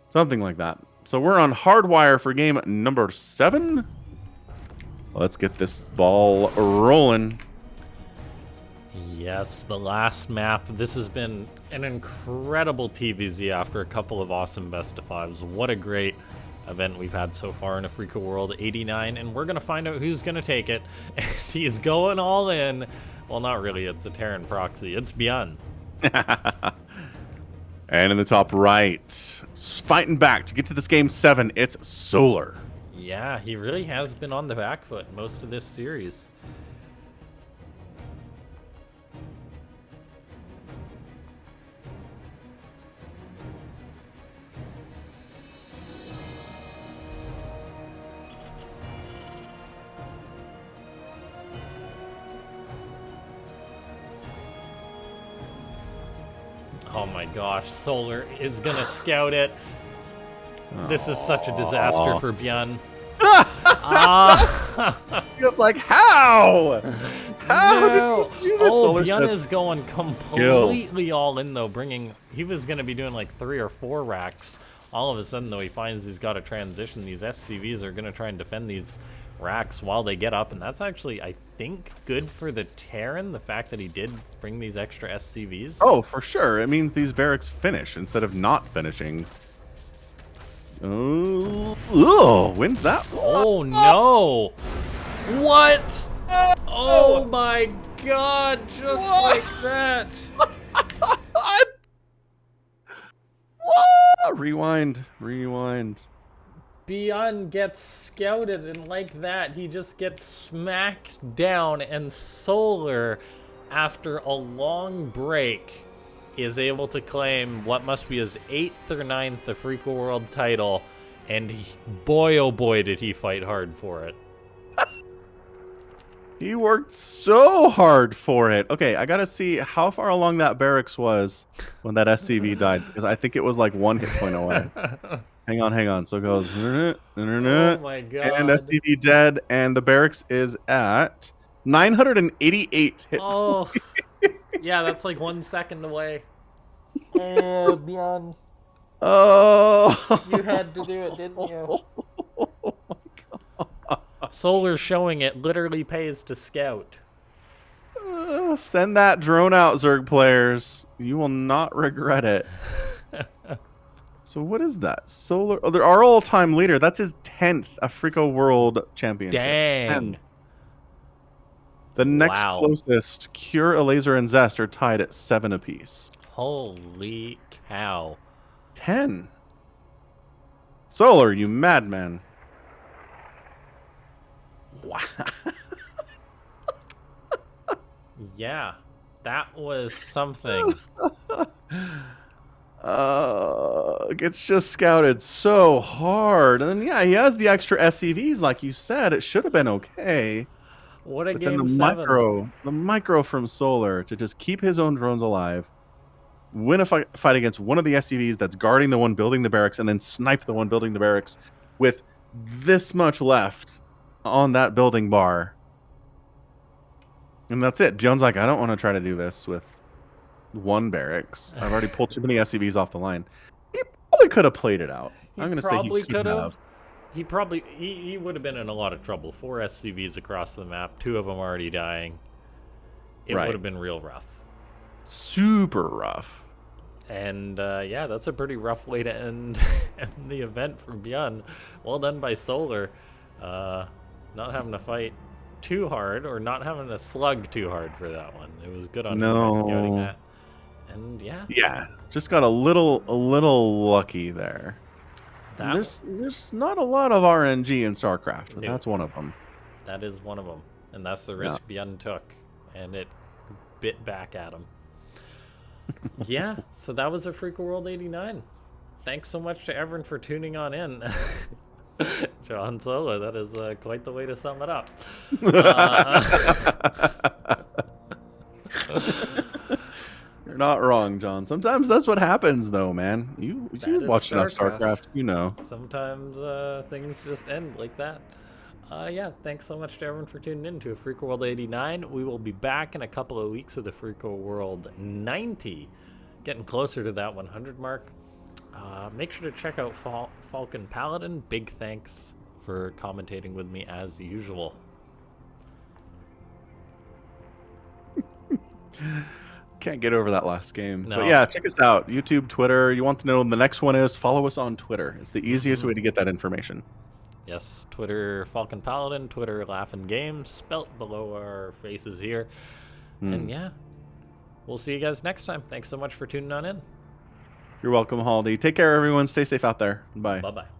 Something like that. So we're on Hardwire for game number 7. Let's get this ball rolling. Yes, the last map. This has been an incredible TvZ after a couple of awesome best of 5s. What a great event we've had so far in Afrika World 89, and we're going to find out who's going to take it. He's going all in. Well, not really. It's a Terran proxy. It's ByuN. And in the top right, fighting back to get to this game 7, it's Solar. Yeah, he really has been on the back foot most of this series. Oh my gosh, Solar is gonna scout it. This is such a disaster for ByuN. It's like, how? How No. did you do this? Oh, Solar ByuN says, is going completely all in though, he was gonna be doing like 3 or 4 racks. All of a sudden though, he finds he's got a transition. These SCVs are gonna try and defend these racks while they get up, and that's actually, I think, good for the Terran, the fact that he did bring these extra SCVs. Oh, for sure. It means these barracks finish instead of not finishing. Oh, wins that one. Oh no! What? Oh my god, just like that! What? Rewind. ByuN gets scouted, and like that, he just gets smacked down, and Solar, after a long break, is able to claim what must be his 8th or 9th Afrika World title, and boy oh boy did he fight hard for it. He worked so hard for it. Okay, I gotta see how far along that barracks was when that SCV died, because I think it was like 1 hit point away. Hang on. So it goes. Oh my god. And SCV dead, and the barracks is at 988 hit Oh, yeah, that's like 1 second away. Oh, ByuN, Oh. you had to do it, didn't you? Solar showing it literally pays to scout. Send that drone out, Zerg players. You will not regret it. So what is that? Solar. Oh, our all-time leader. That's his 10th Afrika World Championship. Dang. 10. The next Wow. closest, Cure, Elaser, and Zest are tied at 7 apiece. Holy cow. 10. Solar, you madman. Wow. Yeah, that was something. Gets just scouted so hard. And then, yeah, he has the extra SCVs, like you said. It should have been okay. What a But then game the 7. micro from Solar to just keep his own drones alive, win a fight against one of the SCVs that's guarding the one building the barracks, and then snipe the one building the barracks with this much left on that building bar. And that's it. ByuN's like, I don't want to try to do this with one barracks. I've already pulled too many SCVs off the line. He probably could have played it out. I'm going to say he could have. He would have been in a lot of trouble. 4 SCVs across the map, 2 of them already dying. It Right. would have been real rough. Super rough. And yeah, that's a pretty rough way to end the event for ByuN. Well done by Solar. Not having to fight too hard, or not having to slug too hard for that one. It was good on him for scouting that. And yeah. Yeah, just got a little lucky there. That, There's not a lot of RNG in Starcraft, but No. that's one of them. that is one of them. And that's the risk ByuN took. And it bit back at him. Yeah, so that was a Freak World 89. Thanks so much to everyone for tuning on in. John Solo, that is quite the way to sum it up. You're not wrong, John. Sometimes that's what happens, though, man. You watched enough StarCraft, you know. Sometimes things just end like that. Yeah, thanks so much to everyone for tuning in to a Freak World 89. We will be back in a couple of weeks with a Freak World 90. Getting closer to that 100 mark. Make sure to check out Falcon Paladin. Big thanks for commentating with me as usual. Can't get over that last game. No. But yeah, check us out. YouTube, Twitter. You want to know when the next one is? Follow us on Twitter. It's the easiest way to get that information. Yes, Twitter Falcon Paladin, Twitter LaughNgamez, spelt below our faces here. And yeah, we'll see you guys next time. Thanks so much for tuning on in. You're welcome, Haldy. Take care, everyone. Stay safe out there. Bye. Bye-bye.